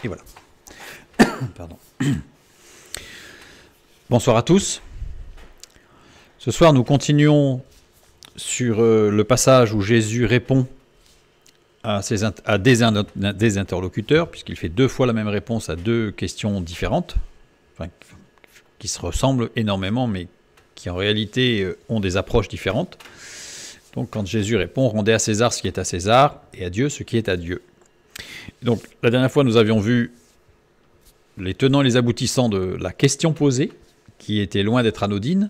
Et voilà. Pardon. Bonsoir à tous. Ce soir, nous continuons sur le passage où Jésus répond à des interlocuteurs, puisqu'il fait 2 fois la même réponse à 2 questions différentes, enfin, qui se ressemblent énormément, mais qui en réalité ont des approches différentes. Donc quand Jésus répond, rendez à César ce qui est à César, et à Dieu ce qui est à Dieu. Donc la dernière fois, nous avions vu les tenants et les aboutissants de la question posée, qui était loin d'être anodine.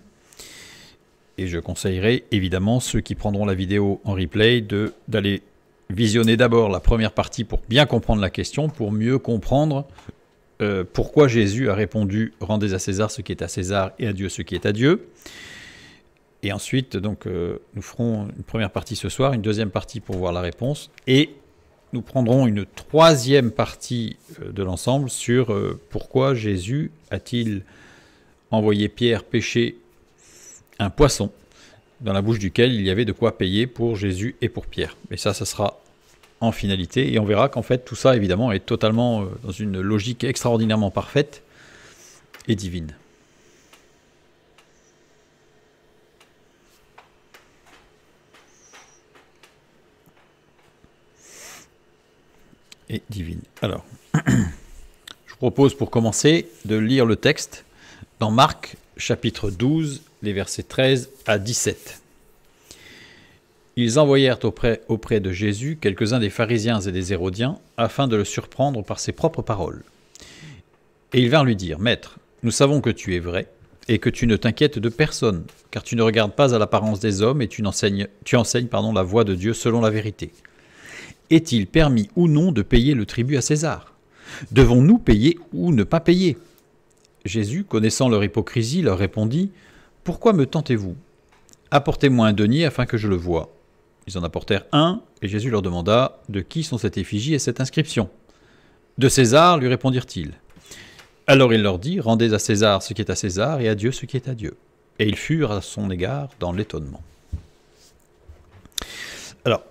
Et je conseillerais évidemment ceux qui prendront la vidéo en replay d'aller visionner d'abord la première partie pour bien comprendre la question, pour mieux comprendre pourquoi Jésus a répondu « Rendez à César ce qui est à César et à Dieu ce qui est à Dieu ». Et ensuite, donc, nous ferons une première partie ce soir, une deuxième partie pour voir la réponse, et nous prendrons une troisième partie de l'ensemble sur pourquoi Jésus a-t-il envoyé Pierre pêcher un poisson dans la bouche duquel il y avait de quoi payer pour Jésus et pour Pierre. Et ça sera en finalité, et on verra qu'en fait tout ça évidemment est totalement dans une logique extraordinairement parfaite et divine. Et divine. Alors, je vous propose pour commencer de lire le texte dans Marc chapitre 12, les versets 13 à 17. Ils envoyèrent auprès de Jésus quelques-uns des pharisiens et des hérodiens afin de le surprendre par ses propres paroles. Et ils vinrent lui dire, « Maître, nous savons que tu es vrai et que tu ne t'inquiètes de personne, car tu ne regardes pas à l'apparence des hommes et tu enseignes la voie de Dieu selon la vérité. Est-il permis ou non de payer le tribut à César? Devons-nous payer ou ne pas payer ?» Jésus, connaissant leur hypocrisie, leur répondit, « Pourquoi me tentez-vous? Apportez-moi un denier afin que je le voie. » Ils en apportèrent un, et Jésus leur demanda, « De qui sont cette effigie et cette inscription? » « De César, lui répondirent-ils. Alors il leur dit, « Rendez à César ce qui est à César, et à Dieu ce qui est à Dieu. » Et ils furent à son égard dans l'étonnement. Alors,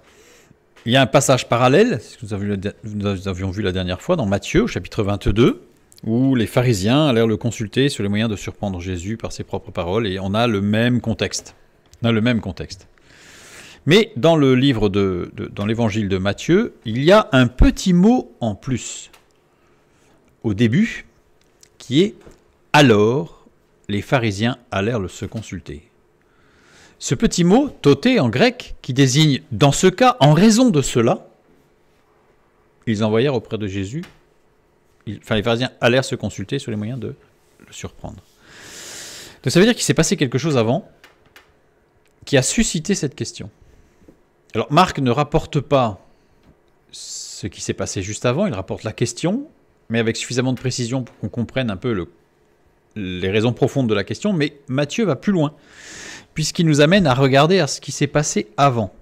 il y a un passage parallèle, ce que nous avions vu la dernière fois, dans Matthieu, au chapitre 22, où les pharisiens allèrent le consulter sur les moyens de surprendre Jésus par ses propres paroles, et on a le même contexte. Mais dans le livre dans l'évangile de Matthieu, il y a un petit mot en plus au début, qui est « alors les pharisiens allèrent se consulter ». Ce petit mot, toté en grec, qui désigne « dans ce cas, en raison de cela », ils envoyèrent auprès de Jésus. Les pharisiens allèrent se consulter sur les moyens de le surprendre. Donc ça veut dire qu'il s'est passé quelque chose avant qui a suscité cette question. Alors Marc ne rapporte pas ce qui s'est passé juste avant, il rapporte la question, mais avec suffisamment de précision pour qu'on comprenne un peu les raisons profondes de la question, mais Matthieu va plus loin, puisqu'il nous amène à regarder à ce qui s'est passé avant.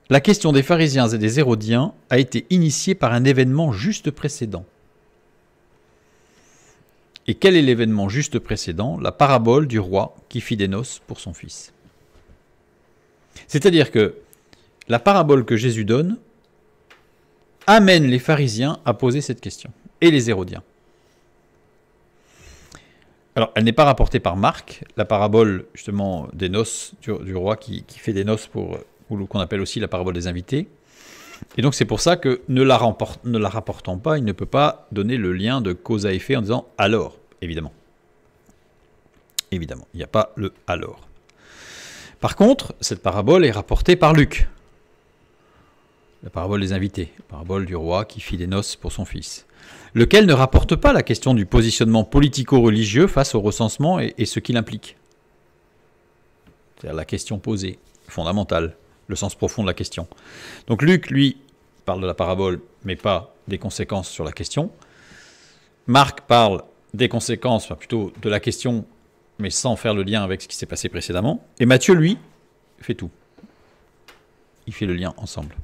La question des pharisiens et des hérodiens a été initiée par un événement juste précédent. Et quel est l'événement juste précédent? La parabole du roi qui fit des noces pour son fils. C'est-à-dire que la parabole que Jésus donne amène les pharisiens à poser cette question, et les hérodiens. Alors, elle n'est pas rapportée par Marc, la parabole justement des noces du roi qui fait des noces ou qu'on appelle aussi la parabole des invités. Et donc c'est pour ça que ne la rapportant pas, il ne peut pas donner le lien de cause à effet en disant « alors », évidemment. Évidemment, il n'y a pas le « alors ». Par contre, cette parabole est rapportée par Luc. La parabole des invités, la parabole du roi qui fit des noces pour son fils. Lequel ne rapporte pas la question du positionnement politico-religieux face au recensement et ce qu'il implique. C'est-à-dire la question posée, fondamentale. Le sens profond de la question. Donc Luc, lui, parle de la parabole, mais pas des conséquences sur la question. Marc parle des conséquences, enfin plutôt de la question, mais sans faire le lien avec ce qui s'est passé précédemment. Et Matthieu, lui, fait tout. Il fait le lien ensemble.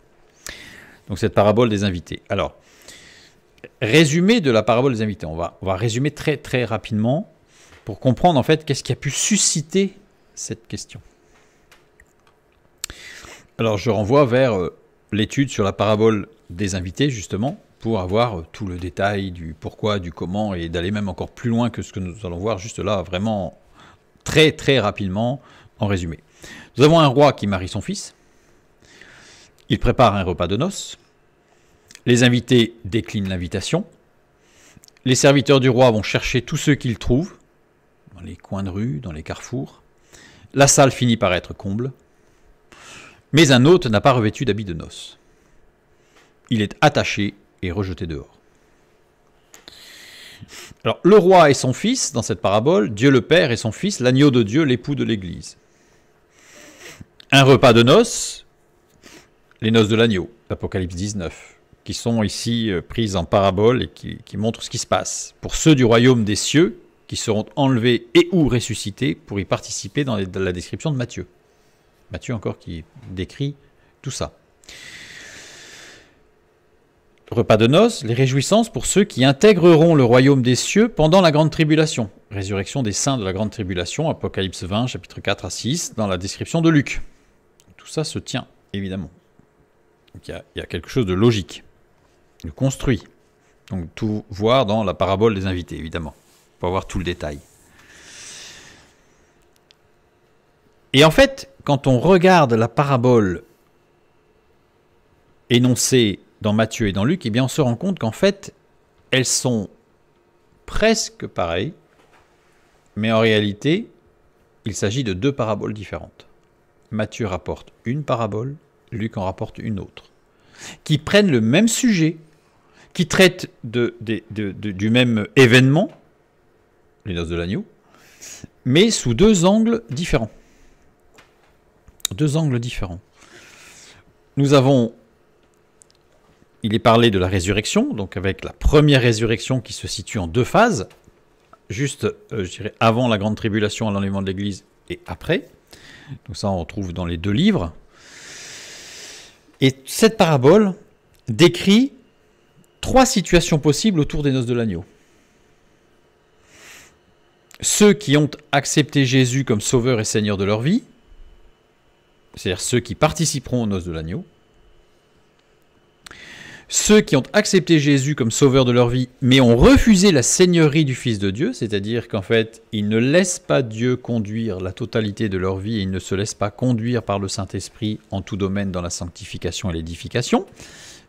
Donc cette parabole des invités. Alors, résumé de la parabole des invités. On va résumer très très rapidement pour comprendre en fait qu'est-ce qui a pu susciter cette question. Alors je renvoie vers l'étude sur la parabole des invités, justement, pour avoir tout le détail du pourquoi, du comment, et d'aller même encore plus loin que ce que nous allons voir juste là, vraiment très très rapidement en résumé. Nous avons un roi qui marie son fils. Il prépare un repas de noces. Les invités déclinent l'invitation. Les serviteurs du roi vont chercher tous ceux qu'ils trouvent, dans les coins de rue, dans les carrefours. La salle finit par être comble. Mais un hôte n'a pas revêtu d'habit de noces. Il est attaché et rejeté dehors. Alors, le roi et son fils, dans cette parabole, Dieu le Père et son fils, l'agneau de Dieu, l'époux de l'Église. Un repas de noces, les noces de l'agneau, Apocalypse 19, qui sont ici prises en parabole et qui montrent ce qui se passe. Pour ceux du royaume des cieux, qui seront enlevés et ou ressuscités pour y participer dans la description de Matthieu. Matthieu encore qui décrit tout ça. Repas de noces, les réjouissances pour ceux qui intégreront le royaume des cieux pendant la grande tribulation. Résurrection des saints de la grande tribulation, Apocalypse 20, chapitre 4 à 6, dans la description de Luc. Tout ça se tient, évidemment. Donc, il y a quelque chose de logique, de construit. Donc tout voir dans la parabole des invités, évidemment, pour avoir tout le détail. Et en fait, quand on regarde la parabole énoncée dans Matthieu et dans Luc, eh bien on se rend compte qu'en fait, elles sont presque pareilles, mais en réalité, il s'agit de deux paraboles différentes. Matthieu rapporte une parabole, Luc en rapporte une autre, qui prennent le même sujet, qui traitent du même événement, les noces de l'agneau, mais sous deux angles différents. Deux angles différents. Nous avons, il est parlé de la résurrection, donc avec la première résurrection qui se situe en deux phases, juste, je dirais, avant la grande tribulation à l'enlèvement de l'Église et après. Donc ça, on retrouve dans les deux livres. Et cette parabole décrit trois situations possibles autour des noces de l'agneau. Ceux qui ont accepté Jésus comme sauveur et seigneur de leur vie, c'est-à-dire ceux qui participeront aux noces de l'agneau. Ceux qui ont accepté Jésus comme sauveur de leur vie, mais ont refusé la seigneurie du Fils de Dieu, c'est-à-dire qu'en fait, ils ne laissent pas Dieu conduire la totalité de leur vie et ils ne se laissent pas conduire par le Saint-Esprit en tout domaine dans la sanctification et l'édification.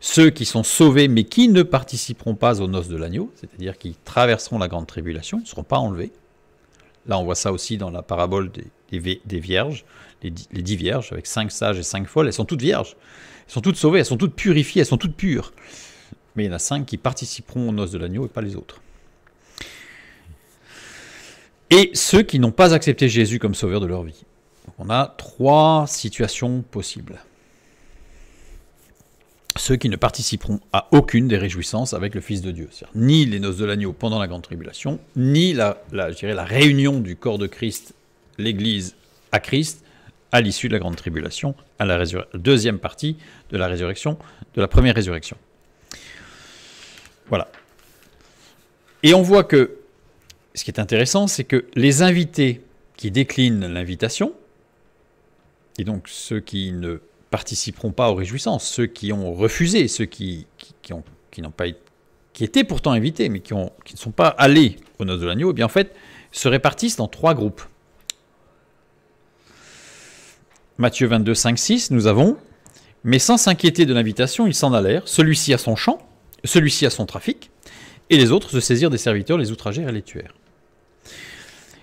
Ceux qui sont sauvés, mais qui ne participeront pas aux noces de l'agneau, c'est-à-dire qui traverseront la grande tribulation, ils ne seront pas enlevés. Là, on voit ça aussi dans la parabole des vierges, les 10 vierges, avec 5 sages et 5 folles. Elles sont toutes vierges, elles sont toutes sauvées, elles sont toutes purifiées, elles sont toutes pures. Mais il y en a 5 qui participeront aux noces de l'agneau et pas les autres. Et ceux qui n'ont pas accepté Jésus comme sauveur de leur vie. Donc on a 3 situations possibles. Ceux qui ne participeront à aucune des réjouissances avec le Fils de Dieu. C'est-à-dire ni les noces de l'agneau pendant la grande tribulation, ni la réunion du corps de Christ, l'Église à Christ, à l'issue de la grande tribulation, à la deuxième partie de la résurrection, de la première résurrection. Voilà. Et on voit que, ce qui est intéressant, c'est que les invités qui déclinent l'invitation, et donc ceux qui ne participeront pas aux réjouissances, ceux qui ont refusé, ceux qui n'ont pas qui étaient pourtant invités, mais qui ne sont pas allés aux noces de l'agneau, eh bien en fait, se répartissent dans 3 groupes. Matthieu 22, 5, 6, nous avons « Mais sans s'inquiéter de l'invitation, ils s'en allèrent, celui-ci à son champ, celui-ci à son trafic, et les autres se saisirent des serviteurs, les outragèrent et les tuèrent. »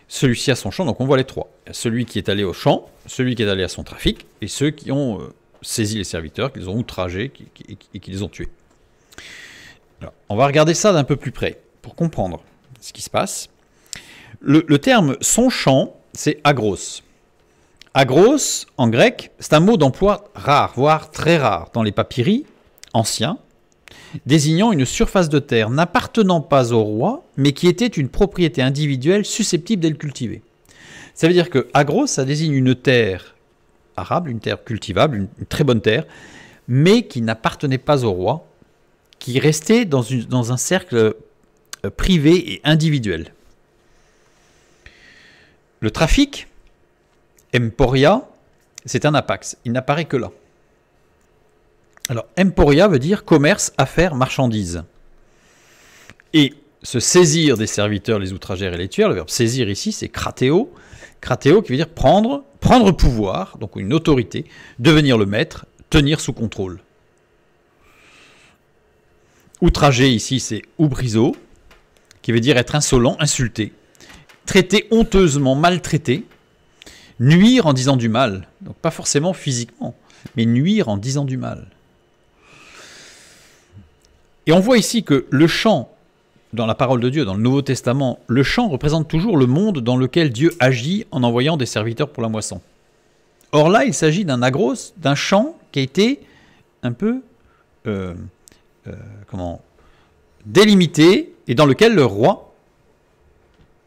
Celui-ci à son champ, donc on voit les 3. Celui qui est allé au champ, celui qui est allé à son trafic, et ceux qui ont saisi les serviteurs, qui les ont outragés et qui les ont tués. Alors, on va regarder ça d'un peu plus près, pour comprendre ce qui se passe. Le terme « son champ », c'est « agros ». Agros, en grec, c'est un mot d'emploi rare, voire très rare, dans les papyri anciens, désignant une surface de terre n'appartenant pas au roi, mais qui était une propriété individuelle susceptible d'être cultivée. Ça veut dire que agros, ça désigne une terre arable, une terre cultivable, une très bonne terre, mais qui n'appartenait pas au roi, qui restait dans un cercle privé et individuel. Le trafic, emporia, c'est un apax, il n'apparaît que là. Alors, emporia veut dire commerce, affaires, marchandises. Et se saisir des serviteurs, les outragères et les tueurs, le verbe saisir ici, c'est kratéo. Kratéo qui veut dire prendre pouvoir, donc une autorité, devenir le maître, tenir sous contrôle. Outrager ici, c'est oubrizo, qui veut dire être insolent, insulté, traiter honteusement, maltraité, nuire en disant du mal. Donc pas forcément physiquement, mais nuire en disant du mal. Et on voit ici que le chant, dans la parole de Dieu, dans le Nouveau Testament, le chant représente toujours le monde dans lequel Dieu agit en envoyant des serviteurs pour la moisson. Or là, il s'agit d'un agros, d'un chant qui a été un peu délimité et dans lequel le roi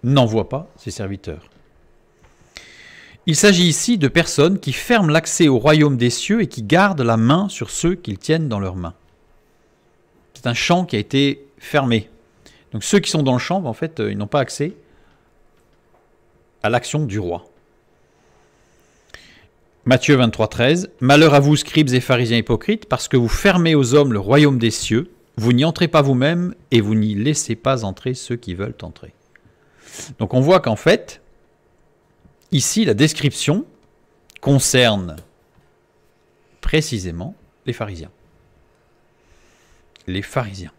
n'envoie pas ses serviteurs. Il s'agit ici de personnes qui ferment l'accès au royaume des cieux et qui gardent la main sur ceux qu'ils tiennent dans leurs mains. C'est un champ qui a été fermé. Donc ceux qui sont dans le champ, en fait, ils n'ont pas accès à l'action du roi. Matthieu 23, 13. Malheur à vous, scribes et pharisiens hypocrites, parce que vous fermez aux hommes le royaume des cieux, vous n'y entrez pas vous-même et vous n'y laissez pas entrer ceux qui veulent entrer. Donc on voit qu'en fait, ici, la description concerne précisément les pharisiens. Les pharisiens.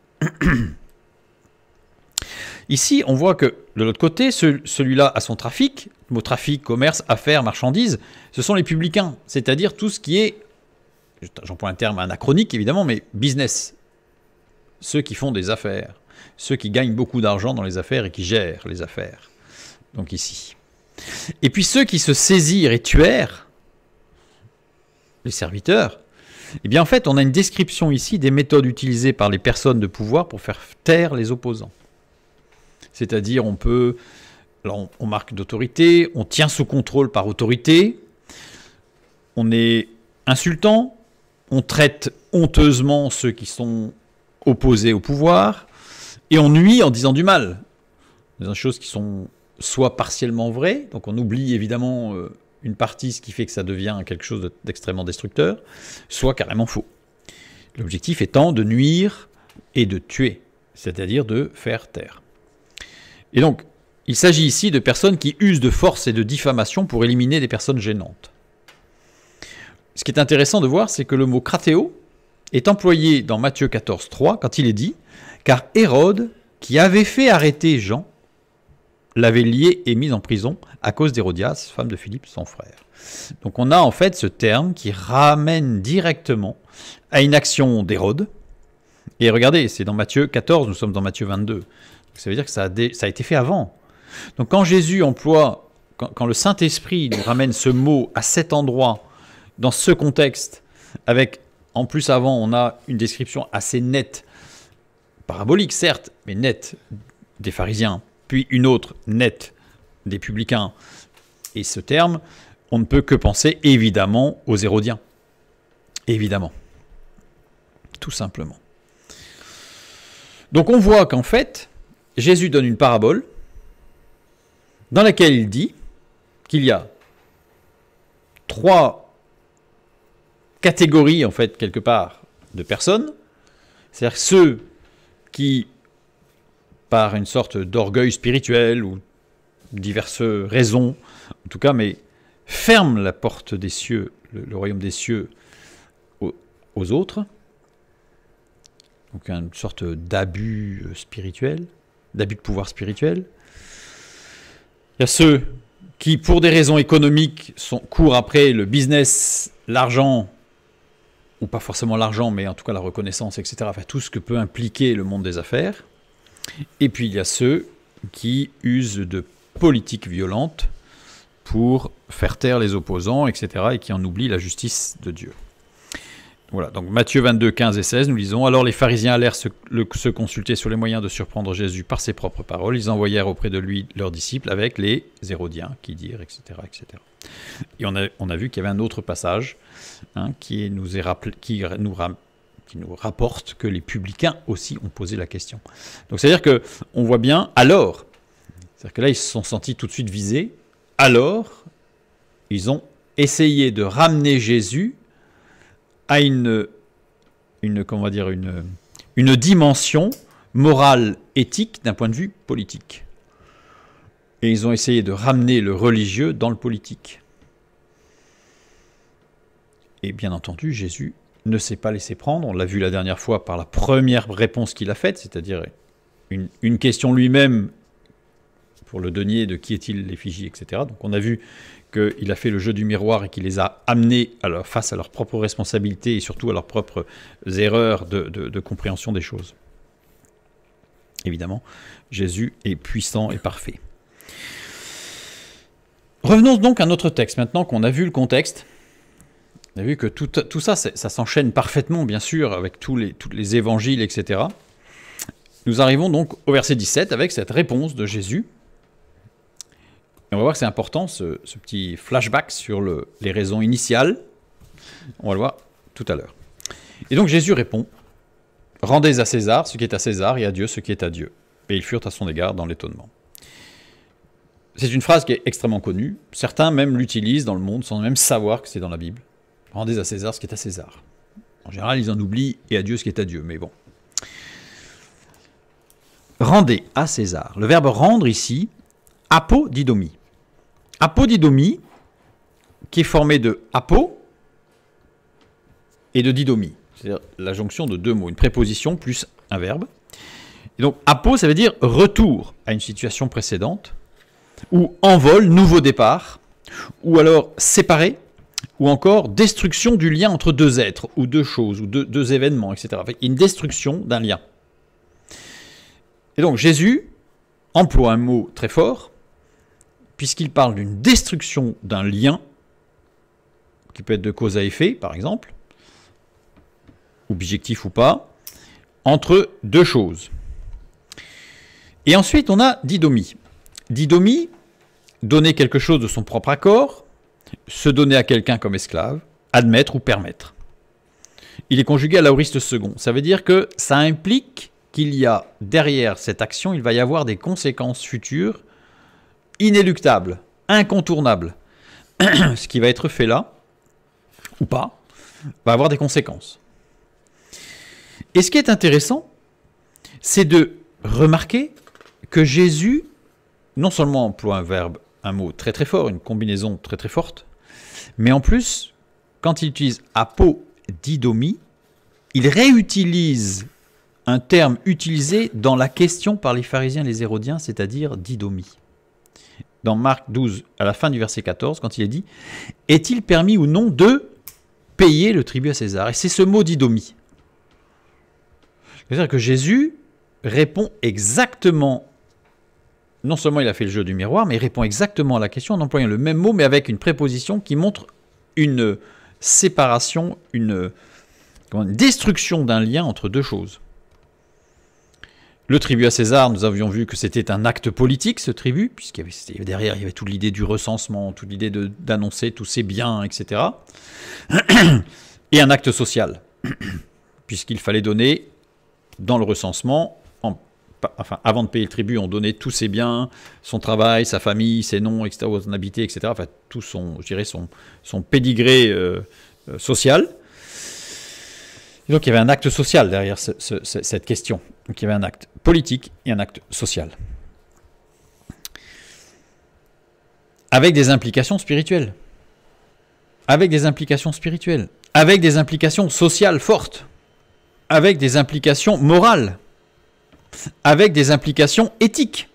Ici, on voit que de l'autre côté, celui-là a son trafic. Le mot trafic, commerce, affaires, marchandises, ce sont les publicains, c'est-à-dire tout ce qui est, j'emploie un terme anachronique évidemment, mais business. Ceux qui font des affaires, ceux qui gagnent beaucoup d'argent dans les affaires et qui gèrent les affaires. Donc ici. Et puis ceux qui se saisirent et tuèrent, les serviteurs, eh bien en fait on a une description ici des méthodes utilisées par les personnes de pouvoir pour faire taire les opposants. C'est-à-dire on marque d'autorité, on tient sous contrôle par autorité, on est insultant, on traite honteusement ceux qui sont opposés au pouvoir, et on nuit en disant du mal. Des choses qui sont soit partiellement vraies, donc on oublie évidemment une partie, ce qui fait que ça devient quelque chose d'extrêmement destructeur, soit carrément faux. L'objectif étant de nuire et de tuer, c'est-à-dire de faire taire. Et donc, il s'agit ici de personnes qui usent de force et de diffamation pour éliminer des personnes gênantes. Ce qui est intéressant de voir, c'est que le mot kratéo est employé dans Matthieu 14, 3, quand il est dit « Car Hérode, qui avait fait arrêter Jean, l'avait lié et mis en prison à cause d'Hérodias, femme de Philippe, son frère. » Donc on a en fait ce terme qui ramène directement à une action d'Hérode. Et regardez, c'est dans Matthieu 14, nous sommes dans Matthieu 22. Ça veut dire que ça a été fait avant. Donc quand Jésus emploie, quand le Saint-Esprit nous ramène ce mot à cet endroit, dans ce contexte, avec, en plus avant, on a une description assez nette, parabolique certes, mais nette des pharisiens, puis une autre nette des publicains. Et ce terme, on ne peut que penser évidemment aux Hérodiens. Évidemment. Tout simplement. Donc on voit qu'en fait, Jésus donne une parabole dans laquelle il dit qu'il y a 3 catégories, en fait, quelque part, de personnes. C'est-à-dire ceux qui, par une sorte d'orgueil spirituel ou diverses raisons, en tout cas, mais ferment la porte des cieux, le royaume des cieux, aux autres. Donc une sorte d'abus spirituel, d'abus de pouvoir spirituel. Il y a ceux qui, pour des raisons économiques, courent après le business, l'argent, ou pas forcément l'argent, mais en tout cas la reconnaissance, etc. Enfin, tout ce que peut impliquer le monde des affaires. Et puis il y a ceux qui usent de politiques violentes pour faire taire les opposants, etc. et qui en oublient la justice de Dieu. Voilà, donc Matthieu 22, 15 et 16, nous lisons « Alors les pharisiens allèrent se consulter sur les moyens de surprendre Jésus par ses propres paroles. Ils envoyèrent auprès de lui leurs disciples avec les Hérodiens qui dirent, etc. etc. » Et on a vu qu'il y avait un autre passage qui nous rapporte que les publicains aussi ont posé la question. Donc c'est-à-dire qu'on voit bien « alors », c'est-à-dire que là ils se sont sentis tout de suite visés, alors ils ont essayé de ramener Jésus à une comment on va dire, une dimension morale, éthique d'un point de vue politique. Et ils ont essayé de ramener le religieux dans le politique. Et bien entendu, Jésus ne s'est pas laissé prendre. On l'a vu la dernière fois par la première réponse qu'il a faite, c'est-à-dire une question lui-même pour le denier de qui est-il l'effigie, etc. Donc on a vu qu'il a fait le jeu du miroir et qu'il les a amenés face à leurs propres responsabilités et surtout à leurs propres erreurs de compréhension des choses. Évidemment, Jésus est puissant et parfait. Revenons donc à notre texte, maintenant qu'on a vu le contexte. On a vu que tout ça, ça s'enchaîne parfaitement, bien sûr, avec tous les évangiles, etc. Nous arrivons donc au verset 17 avec cette réponse de Jésus. Et on va voir que c'est important, ce petit flashback sur les raisons initiales. On va le voir tout à l'heure. Et donc Jésus répond, « Rendez à César ce qui est à César et à Dieu ce qui est à Dieu. » Et ils furent à son égard dans l'étonnement. C'est une phrase qui est extrêmement connue. Certains même l'utilisent dans le monde sans même savoir que c'est dans la Bible. « Rendez à César ce qui est à César. » En général, ils en oublient « et à Dieu ce qui est à Dieu », mais bon. Rendez à César. Le verbe rendre ici, apodidomie. Apodidomie, qui est formé de apo et de didomie. C'est-à-dire la jonction de deux mots, une préposition plus un verbe. Et donc apo, ça veut dire retour à une situation précédente, ou envol, nouveau départ, ou alors séparé, ou encore destruction du lien entre deux êtres, ou deux choses, ou deux événements, etc. Enfin, une destruction d'un lien. Et donc Jésus emploie un mot très fort, puisqu'il parle d'une destruction d'un lien, qui peut être de cause à effet, par exemple, ou bijectif ou pas, entre deux choses. Et ensuite, on a didomie. Didomie, donner quelque chose de son propre accord, se donner à quelqu'un comme esclave, admettre ou permettre. Il est conjugué à l'aoriste second. Ça veut dire que ça implique qu'il y a derrière cette action, il va y avoir des conséquences futures inéluctables, incontournables. Ce qui va être fait là, ou pas, va avoir des conséquences. Et ce qui est intéressant, c'est de remarquer que Jésus, non seulement emploie un mot très très fort, une combinaison très très forte, mais en plus, quand il utilise apodidomie, il réutilise un terme utilisé dans la question par les pharisiens et les hérodiens, c'est-à-dire didomie. Dans Marc 12, à la fin du verset 14, quand il est dit « Est-il permis ou non de payer le tribut à César ?» Et c'est ce mot didomie. C'est-à-dire que Jésus répond exactement, non seulement il a fait le jeu du miroir, mais il répond exactement à la question en employant le même mot, mais avec une préposition qui montre une séparation, une destruction d'un lien entre deux choses. Le tribut à César, nous avions vu que c'était un acte politique, ce tribut, puisqu'il y avait derrière, il y avait toute l'idée du recensement, toute l'idée d'annoncer tous ses biens, etc. Et un acte social, puisqu'il fallait donner, dans le recensement, avant de payer le tribut, on donnait tous ses biens, son travail, sa famille, ses noms, etc., où on habitait, etc. Enfin, tout son, je dirais, son pédigré social. Et donc il y avait un acte social derrière cette question. Donc il y avait un acte politique et un acte social. Avec des implications spirituelles. Avec des implications spirituelles. Avec des implications sociales fortes. Avec des implications morales. Avec des implications éthiques.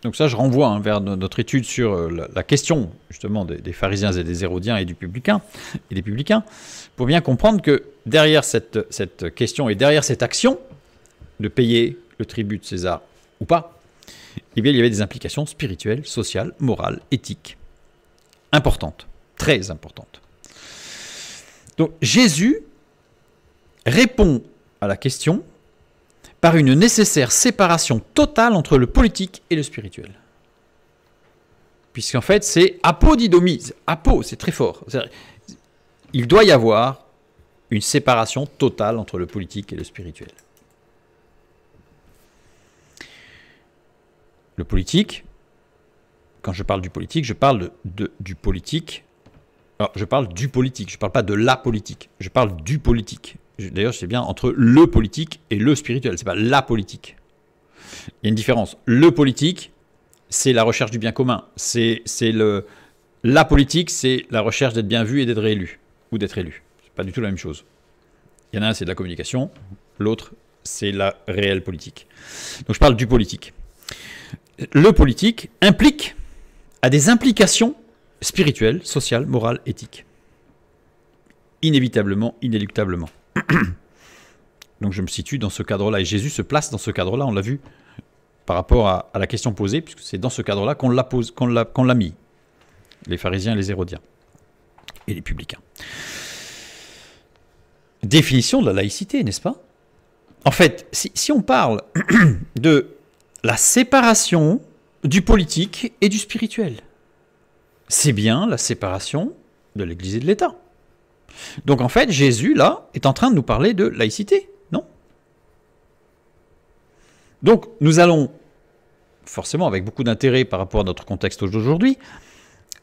Donc ça, je renvoie vers notre étude sur la question justement des pharisiens et des hérodiens et des publicains, pour bien comprendre que derrière cette question et derrière cette action de payer le tribut de César ou pas, eh bien, il y avait des implications spirituelles, sociales, morales, éthiques, importantes, très importantes. Donc Jésus répond à la question par une nécessaire séparation totale entre le politique et le spirituel. Puisqu'en fait, c'est apodidomie. Apo, c'est très fort. Il doit y avoir une séparation totale entre le politique et le spirituel. Le politique, quand je parle du politique, je parle du politique Alors, je parle du politique, je ne parle pas de la politique, je parle du politique. D'ailleurs, c'est bien entre le politique et le spirituel, ce n'est pas la politique. Il y a une différence. Le politique, c'est la recherche du bien commun. La politique, c'est la recherche d'être bien vu et d'être réélu, ou d'être élu. Ce n'est pas du tout la même chose. Il y en a un, c'est de la communication, l'autre, c'est la réelle politique. Donc je parle du politique. Le politique a des implications spirituelles, sociales, morales, éthiques. Inévitablement, inéluctablement. Donc je me situe dans ce cadre-là. Et Jésus se place dans ce cadre-là, on l'a vu par rapport à la question posée, puisque c'est dans ce cadre-là qu'on l'a mis. Les pharisiens et les hérodiens. Et les publicains. Définition de la laïcité, n'est-ce pas? En fait, si on parle de la séparation du politique et du spirituel, c'est bien la séparation de l'Église et de l'État. Donc en fait, Jésus, là, est en train de nous parler de laïcité, non? Donc nous allons, forcément avec beaucoup d'intérêt par rapport à notre contexte d'aujourd'hui,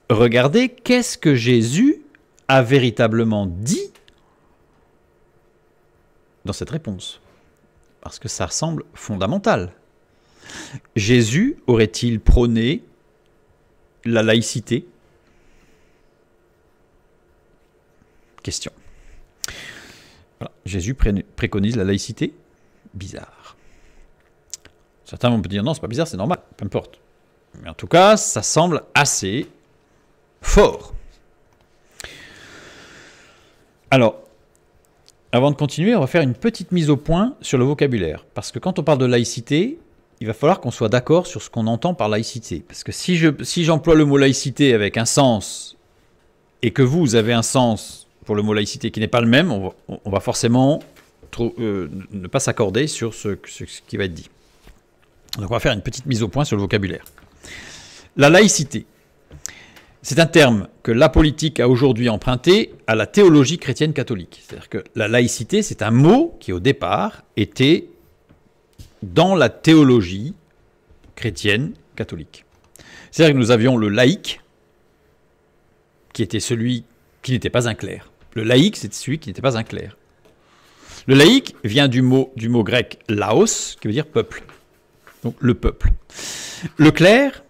regarder qu'est-ce que Jésus a véritablement dit dans cette réponse. Parce que ça semble fondamental. Jésus aurait-il prôné la laïcité? Question. Voilà. Jésus préconise la laïcité? Bizarre. Certains vont me dire non, c'est pas bizarre, c'est normal, peu importe. Mais en tout cas, ça semble assez fort. Alors, avant de continuer, on va faire une petite mise au point sur le vocabulaire. Parce que quand on parle de laïcité, il va falloir qu'on soit d'accord sur ce qu'on entend par laïcité. Parce que si j'emploie le mot laïcité avec un sens, et que vous avez un sens pour le mot laïcité qui n'est pas le même, on va forcément ne pas s'accorder sur ce qui va être dit. Donc on va faire une petite mise au point sur le vocabulaire. La laïcité, c'est un terme que la politique a aujourd'hui emprunté à la théologie chrétienne catholique. C'est-à-dire que la laïcité, c'est un mot qui au départ était dans la théologie chrétienne catholique. C'est-à-dire que nous avions le laïc, qui était celui qui n'était pas un clerc. Le laïc, c'était celui qui n'était pas un clerc. Le laïc vient du mot grec laos, qui veut dire peuple. Donc le peuple. Le clerc,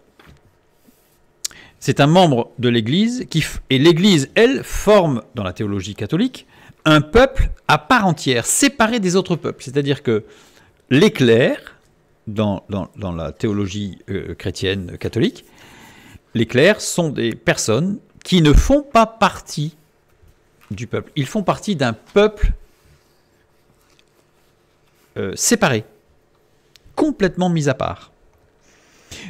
c'est un membre de l'Église, et l'Église, elle, forme, dans la théologie catholique, un peuple à part entière, séparé des autres peuples. C'est-à-dire que les clercs, dans la théologie chrétienne catholique, les clercs sont des personnes qui ne font pas partie du peuple. Ils font partie d'un peuple séparé, complètement mis à part.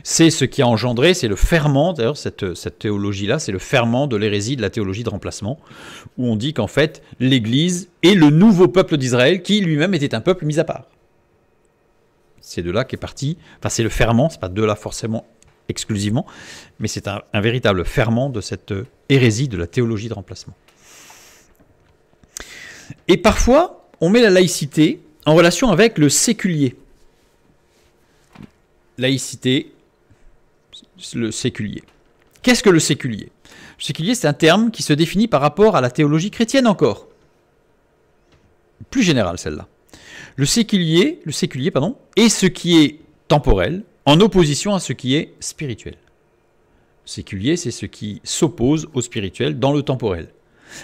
C'est ce qui a engendré, c'est le ferment, d'ailleurs cette théologie-là, c'est le ferment de l'hérésie de la théologie de remplacement, où on dit qu'en fait, l'Église est le nouveau peuple d'Israël, qui lui-même était un peuple mis à part. C'est de là qu'est parti, enfin c'est le ferment, c'est pas de là forcément exclusivement, mais c'est un véritable ferment de cette hérésie de la théologie de remplacement. Et parfois, on met la laïcité en relation avec le séculier. Laïcité, le séculier. Qu'est-ce que le séculier? Le séculier, c'est un terme qui se définit par rapport à la théologie chrétienne encore. Plus générale, celle-là. Le séculier, est ce qui est temporel, en opposition à ce qui est spirituel. Séculier, c'est ce qui s'oppose au spirituel dans le temporel.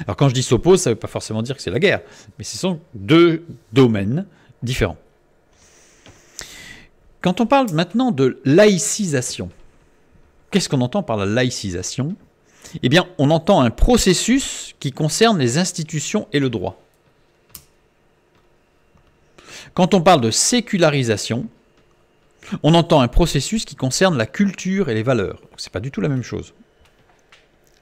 Alors quand je dis s'oppose, ça ne veut pas forcément dire que c'est la guerre, mais ce sont deux domaines différents. Quand on parle maintenant de laïcisation, qu'est-ce qu'on entend par la laïcisation? Eh bien, on entend un processus qui concerne les institutions et le droit. Quand on parle de sécularisation, on entend un processus qui concerne la culture et les valeurs. Ce n'est pas du tout la même chose.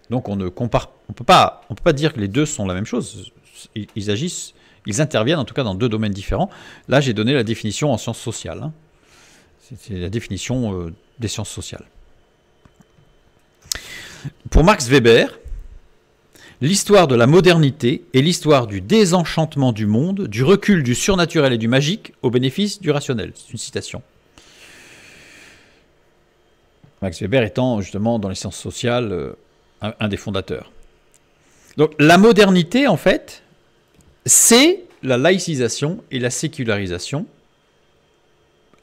Donc on ne compare, on peut pas dire que les deux sont la même chose. Ils interviennent en tout cas dans deux domaines différents. Là, j'ai donné la définition en sciences sociales. Hein. C'est la définition des sciences sociales. Pour Max Weber, l'histoire de la modernité est l'histoire du désenchantement du monde, du recul du surnaturel et du magique au bénéfice du rationnel. C'est une citation. Max Weber étant justement dans les sciences sociales un des fondateurs. Donc la modernité, en fait, c'est la laïcisation et la sécularisation,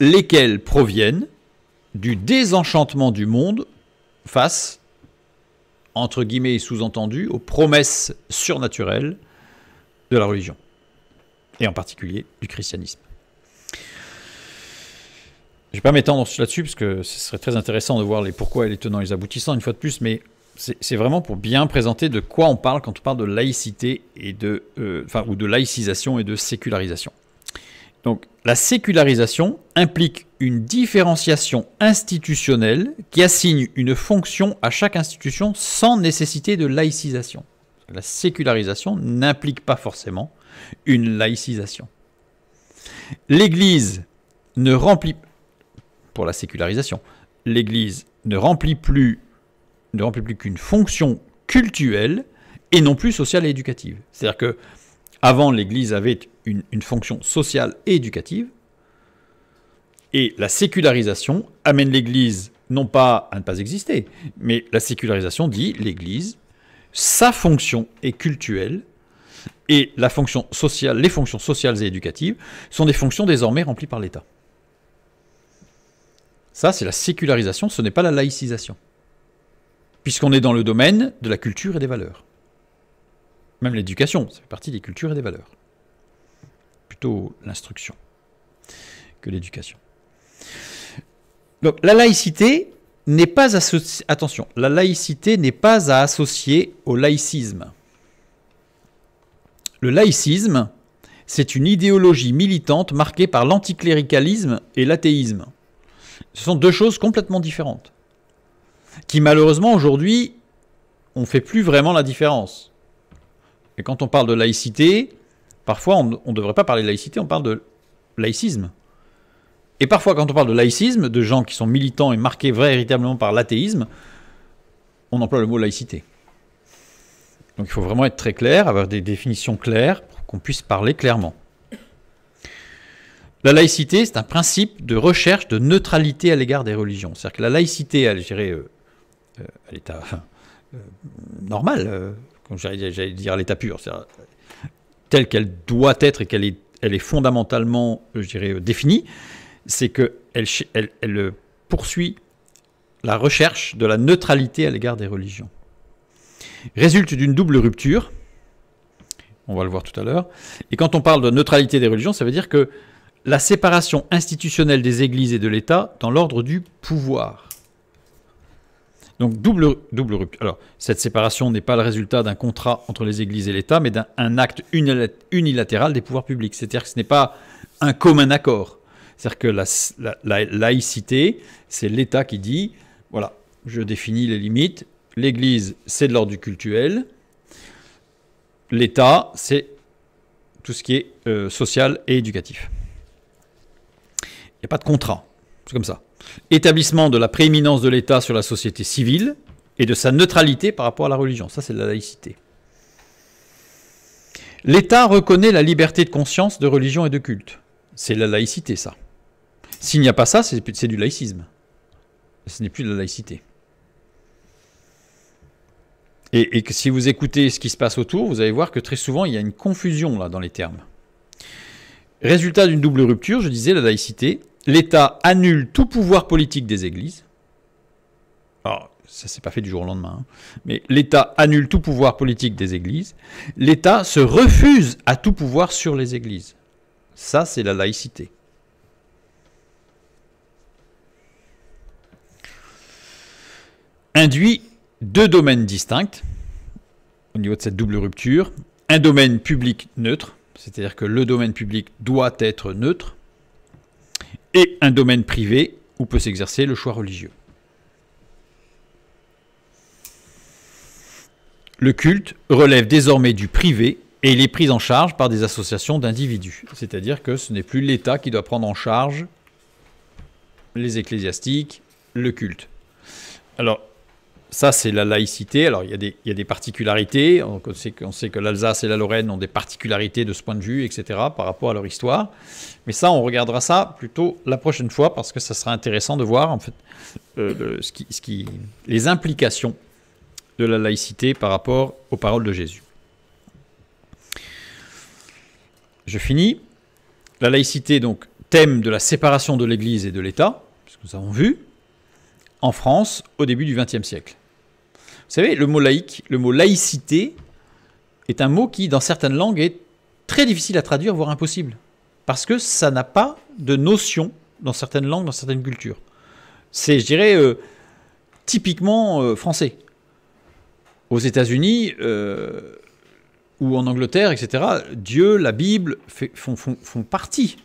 lesquelles proviennent du désenchantement du monde face, entre guillemets et sous-entendu, aux promesses surnaturelles de la religion, et en particulier du christianisme. Je ne vais pas m'étendre là-dessus, parce que ce serait très intéressant de voir les pourquoi et les tenants et les aboutissants, une fois de plus, mais c'est vraiment pour bien présenter de quoi on parle quand on parle de laïcité et ou de laïcisation et de sécularisation. Donc, la sécularisation implique une différenciation institutionnelle qui assigne une fonction à chaque institution sans nécessité de laïcisation. La sécularisation n'implique pas forcément une laïcisation. L'Église ne remplit, pour la sécularisation, l'Église ne remplit plus qu'une fonction cultuelle et non plus sociale et éducative. C'est-à-dire que avant, l'Église avait une fonction sociale et éducative, et la sécularisation amène l'Église non pas à ne pas exister, mais la sécularisation dit l'Église, sa fonction est cultuelle, et les fonctions sociales et éducatives sont des fonctions désormais remplies par l'État. Ça, c'est la sécularisation, ce n'est pas la laïcisation, puisqu'on est dans le domaine de la culture et des valeurs. Même l'éducation, ça fait partie des cultures et des valeurs. Plutôt l'instruction que l'éducation. Donc la laïcité n'est pas associée, attention, la laïcité n'est pas à associer au laïcisme. Le laïcisme, c'est une idéologie militante marquée par l'anticléricalisme et l'athéisme. Ce sont deux choses complètement différentes, qui malheureusement aujourd'hui, on ne fait plus vraiment la différence. Et quand on parle de laïcité, parfois on ne devrait pas parler de laïcité, on parle de laïcisme. Et parfois quand on parle de laïcisme, de gens qui sont militants et marqués véritablement par l'athéisme, on emploie le mot laïcité. Donc il faut vraiment être très clair, avoir des définitions claires pour qu'on puisse parler clairement. La laïcité, c'est un principe de recherche de neutralité à l'égard des religions. C'est-à-dire que la laïcité, elle est à l'état normal, comme j'allais dire à l'état pur, telle qu'elle doit être et qu'elle est fondamentalement, je dirais, définie, c'est qu'elle poursuit la recherche de la neutralité à l'égard des religions. Résulte d'une double rupture, on va le voir tout à l'heure, et quand on parle de neutralité des religions, ça veut dire que la séparation institutionnelle des églises et de l'État dans l'ordre du pouvoir. Donc double rupture. Alors, cette séparation n'est pas le résultat d'un contrat entre les églises et l'État, mais d'un acte unilatéral des pouvoirs publics. C'est-à-dire que ce n'est pas un commun accord. C'est-à-dire que la laïcité, c'est l'État qui dit, voilà, je définis les limites, l'Église, c'est de l'ordre du cultuel, l'État, c'est tout ce qui est social et éducatif. Il n'y a pas de contrat, c'est comme ça. Établissement de la prééminence de l'État sur la société civile et de sa neutralité par rapport à la religion. Ça, c'est de la laïcité. L'État reconnaît la liberté de conscience, de religion et de culte. C'est la laïcité, ça. S'il n'y a pas ça, c'est du laïcisme. Ce n'est plus de la laïcité. Et que si vous écoutez ce qui se passe autour, vous allez voir que très souvent, il y a une confusion là dans les termes. Résultat d'une double rupture, je disais, la laïcité. L'État annule tout pouvoir politique des églises. Alors, ça ne s'est pas fait du jour au lendemain, hein. Mais l'État annule tout pouvoir politique des églises. L'État se refuse à tout pouvoir sur les églises. Ça, c'est la laïcité. Induit deux domaines distincts au niveau de cette double rupture. Un domaine public neutre, c'est-à-dire que le domaine public doit être neutre, et un domaine privé où peut s'exercer le choix religieux. Le culte relève désormais du privé et il est pris en charge par des associations d'individus. C'est-à-dire que ce n'est plus l'État qui doit prendre en charge les ecclésiastiques, le culte. Alors, ça, c'est la laïcité. Alors, il y a des particularités. On sait que l'Alsace et la Lorraine ont des particularités de ce point de vue, etc., par rapport à leur histoire. Mais ça, on regardera ça plutôt la prochaine fois, parce que ça sera intéressant de voir, en fait, les implications de la laïcité par rapport aux paroles de Jésus. Je finis. La laïcité, donc, thème de la séparation de l'Église et de l'État, ce que nous avons vu, en France, au début du XXe siècle. Vous savez, le mot laïque, le mot laïcité, est un mot qui, dans certaines langues, est très difficile à traduire, voire impossible. Parce que ça n'a pas de notion dans certaines langues, dans certaines cultures. C'est, je dirais, typiquement français. Aux États-Unis ou en Angleterre, etc., Dieu, la Bible font partie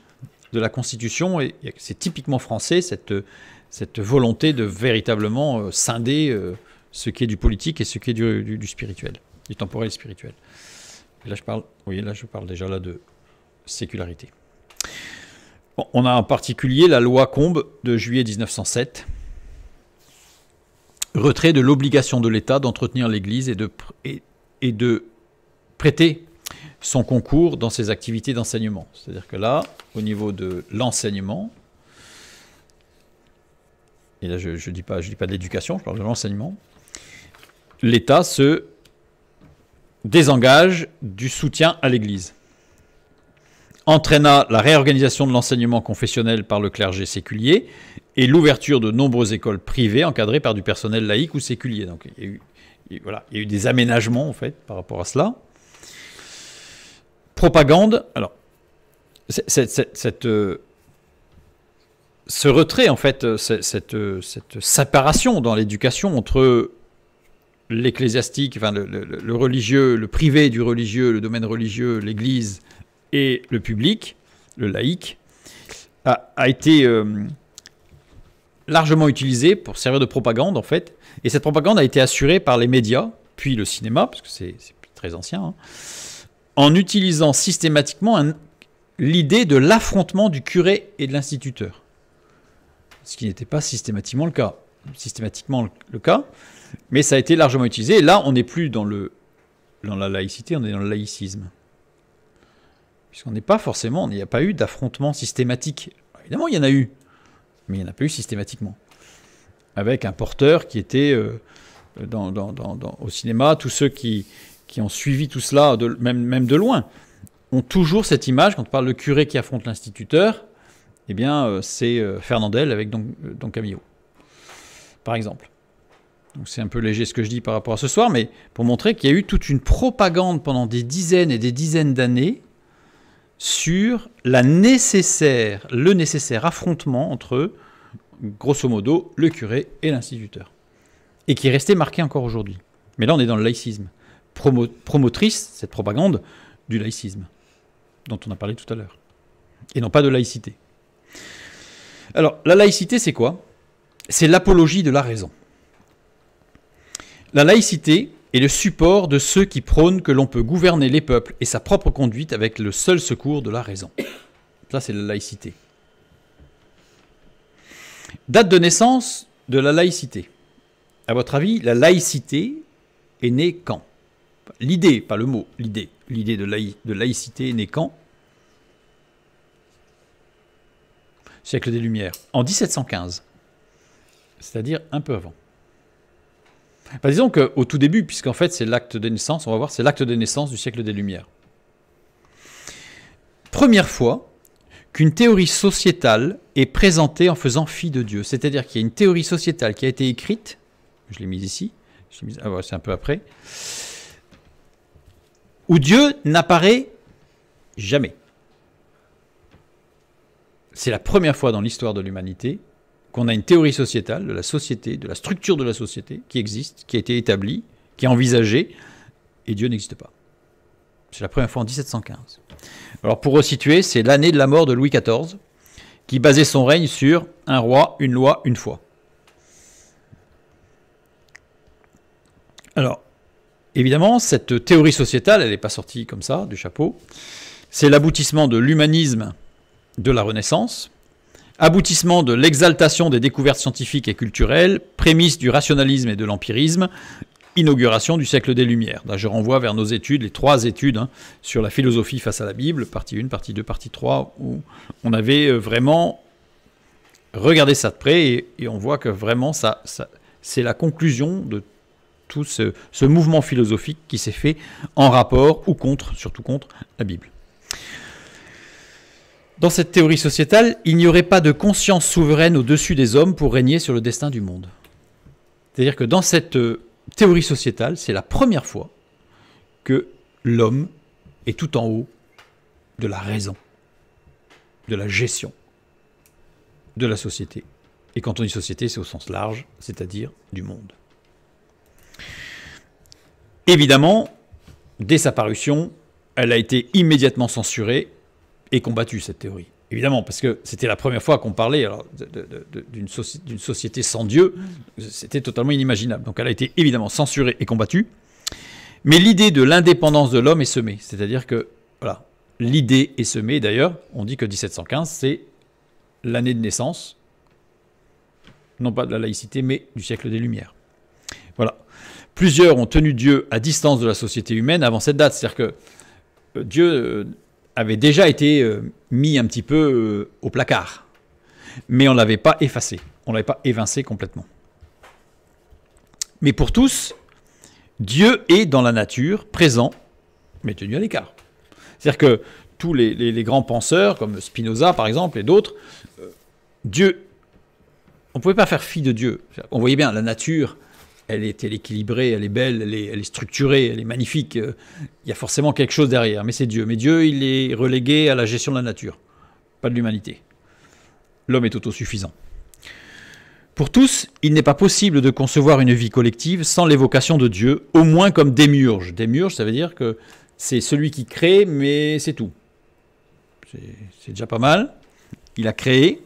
de la Constitution et c'est typiquement français cette volonté de véritablement scinder ce qui est du politique et ce qui est du spirituel, du temporel spirituel. Et là, je parle déjà là de sécularité. Bon, on a en particulier la loi Combes de juillet 1907, retrait de l'obligation de l'État d'entretenir l'Église et de prêter son concours dans ses activités d'enseignement. C'est-à-dire que là, au niveau de l'enseignement, et là je ne dis pas de l'éducation, je parle de l'enseignement, l'État se désengage du soutien à l'Église. Entraîna la réorganisation de l'enseignement confessionnel par le clergé séculier et l'ouverture de nombreuses écoles privées encadrées par du personnel laïque ou séculier. Donc il y a eu des aménagements en fait par rapport à cela. Propagande, alors ce retrait en fait, cette séparation dans l'éducation entre l'ecclésiastique, enfin le religieux, le privé du religieux, le domaine religieux, l'Église et le public, le laïque, a été largement utilisé pour servir de propagande en fait. Et cette propagande a été assurée par les médias, puis le cinéma, parce que c'est très ancien, hein, en utilisant systématiquement l'idée de l'affrontement du curé et de l'instituteur. Ce qui n'était pas systématiquement le cas. Mais ça a été largement utilisé. Et là, on n'est plus dans la laïcité, on est dans le laïcisme. Puisqu'on n'est pas forcément, il n'y a pas eu d'affrontement systématique. Évidemment, il y en a eu, mais il n'y en a pas eu systématiquement. Avec un porteur qui était au cinéma, tous ceux qui ont suivi tout cela, même de loin, ont toujours cette image, quand on parle de curé qui affronte l'instituteur, eh bien, c'est Fernandel avec Don Camillo, par exemple. Donc c'est un peu léger ce que je dis par rapport à ce soir, mais pour montrer qu'il y a eu toute une propagande pendant des dizaines et des dizaines d'années sur le nécessaire affrontement entre, grosso modo, le curé et l'instituteur. Et qui est resté marqué encore aujourd'hui. Mais là, on est dans le laïcisme. Promotrice, cette propagande, du laïcisme, dont on a parlé tout à l'heure. Et non pas de laïcité. Alors, la laïcité, c'est quoi? C'est l'apologie de la raison. La laïcité est le support de ceux qui prônent que l'on peut gouverner les peuples et sa propre conduite avec le seul secours de la raison. Ça, c'est la laïcité. Date de naissance de la laïcité. À votre avis, la laïcité est née quand? L'idée, pas le mot, l'idée de laïcité est née quand? Siècle des Lumières, en 1715, c'est-à-dire un peu avant. Enfin, disons qu'au tout début, puisqu'en fait c'est l'acte de naissance, on va voir, c'est l'acte de naissance du siècle des Lumières. Première fois qu'une théorie sociétale est présentée en faisant fi de Dieu. C'est-à-dire qu'il y a une théorie sociétale qui a été écrite, je l'ai mise ici, c'est un peu après, où Dieu n'apparaît jamais. C'est la première fois dans l'histoire de l'humanité qu'on a une théorie sociétale de la société, de la structure de la société qui existe, qui a été établie, qui est envisagée, et Dieu n'existe pas. C'est la première fois en 1715. Alors pour resituer, c'est l'année de la mort de Louis XIV, qui basait son règne sur un roi, une loi, une foi. Alors, évidemment, cette théorie sociétale, elle n'est pas sortie comme ça, du chapeau. C'est l'aboutissement de l'humanisme de la Renaissance, aboutissement de l'exaltation des découvertes scientifiques et culturelles, prémisse du rationalisme et de l'empirisme, inauguration du siècle des Lumières. Là, je renvoie vers nos études, les 3 études sur la philosophie face à la Bible, partie 1, partie 2, partie 3, où on avait vraiment regardé ça de près et on voit que vraiment c'est la conclusion de tout ce mouvement philosophique qui s'est fait en rapport ou contre, surtout contre, la Bible. Dans cette théorie sociétale, il n'y aurait pas de conscience souveraine au-dessus des hommes pour régner sur le destin du monde. C'est-à-dire que dans cette théorie sociétale, c'est la première fois que l'homme est tout en haut de la raison, de la gestion de la société. Et quand on dit société, c'est au sens large, c'est-à-dire du monde. Évidemment, dès sa parution, elle a été immédiatement censurée et combattue, cette théorie. Évidemment, parce que c'était la première fois qu'on parlait d'une société sans Dieu. C'était totalement inimaginable. Donc elle a été évidemment censurée et combattue. Mais l'idée de l'indépendance de l'homme est semée. C'est-à-dire que, voilà, l'idée est semée. D'ailleurs, on dit que 1715, c'est l'année de naissance, non pas de la laïcité, mais du siècle des Lumières. Voilà. Plusieurs ont tenu Dieu à distance de la société humaine avant cette date. C'est-à-dire que Dieu avait déjà été mis un petit peu au placard. Mais on ne l'avait pas effacé. On ne l'avait pas évincé complètement. Mais pour tous, Dieu est dans la nature, présent, mais tenu à l'écart. C'est-à-dire que tous les grands penseurs, comme Spinoza par exemple, et d'autres, Dieu, on ne pouvait pas faire fi de Dieu. On voyait bien, la nature, elle est équilibrée, elle est belle, elle est structurée, elle est magnifique. Il y a forcément quelque chose derrière, mais c'est Dieu. Mais Dieu, il est relégué à la gestion de la nature, pas de l'humanité. L'homme est autosuffisant. Pour tous, il n'est pas possible de concevoir une vie collective sans l'évocation de Dieu, au moins comme démiurge. Démiurge, ça veut dire que c'est celui qui crée, mais c'est tout. C'est déjà pas mal. Il a créé,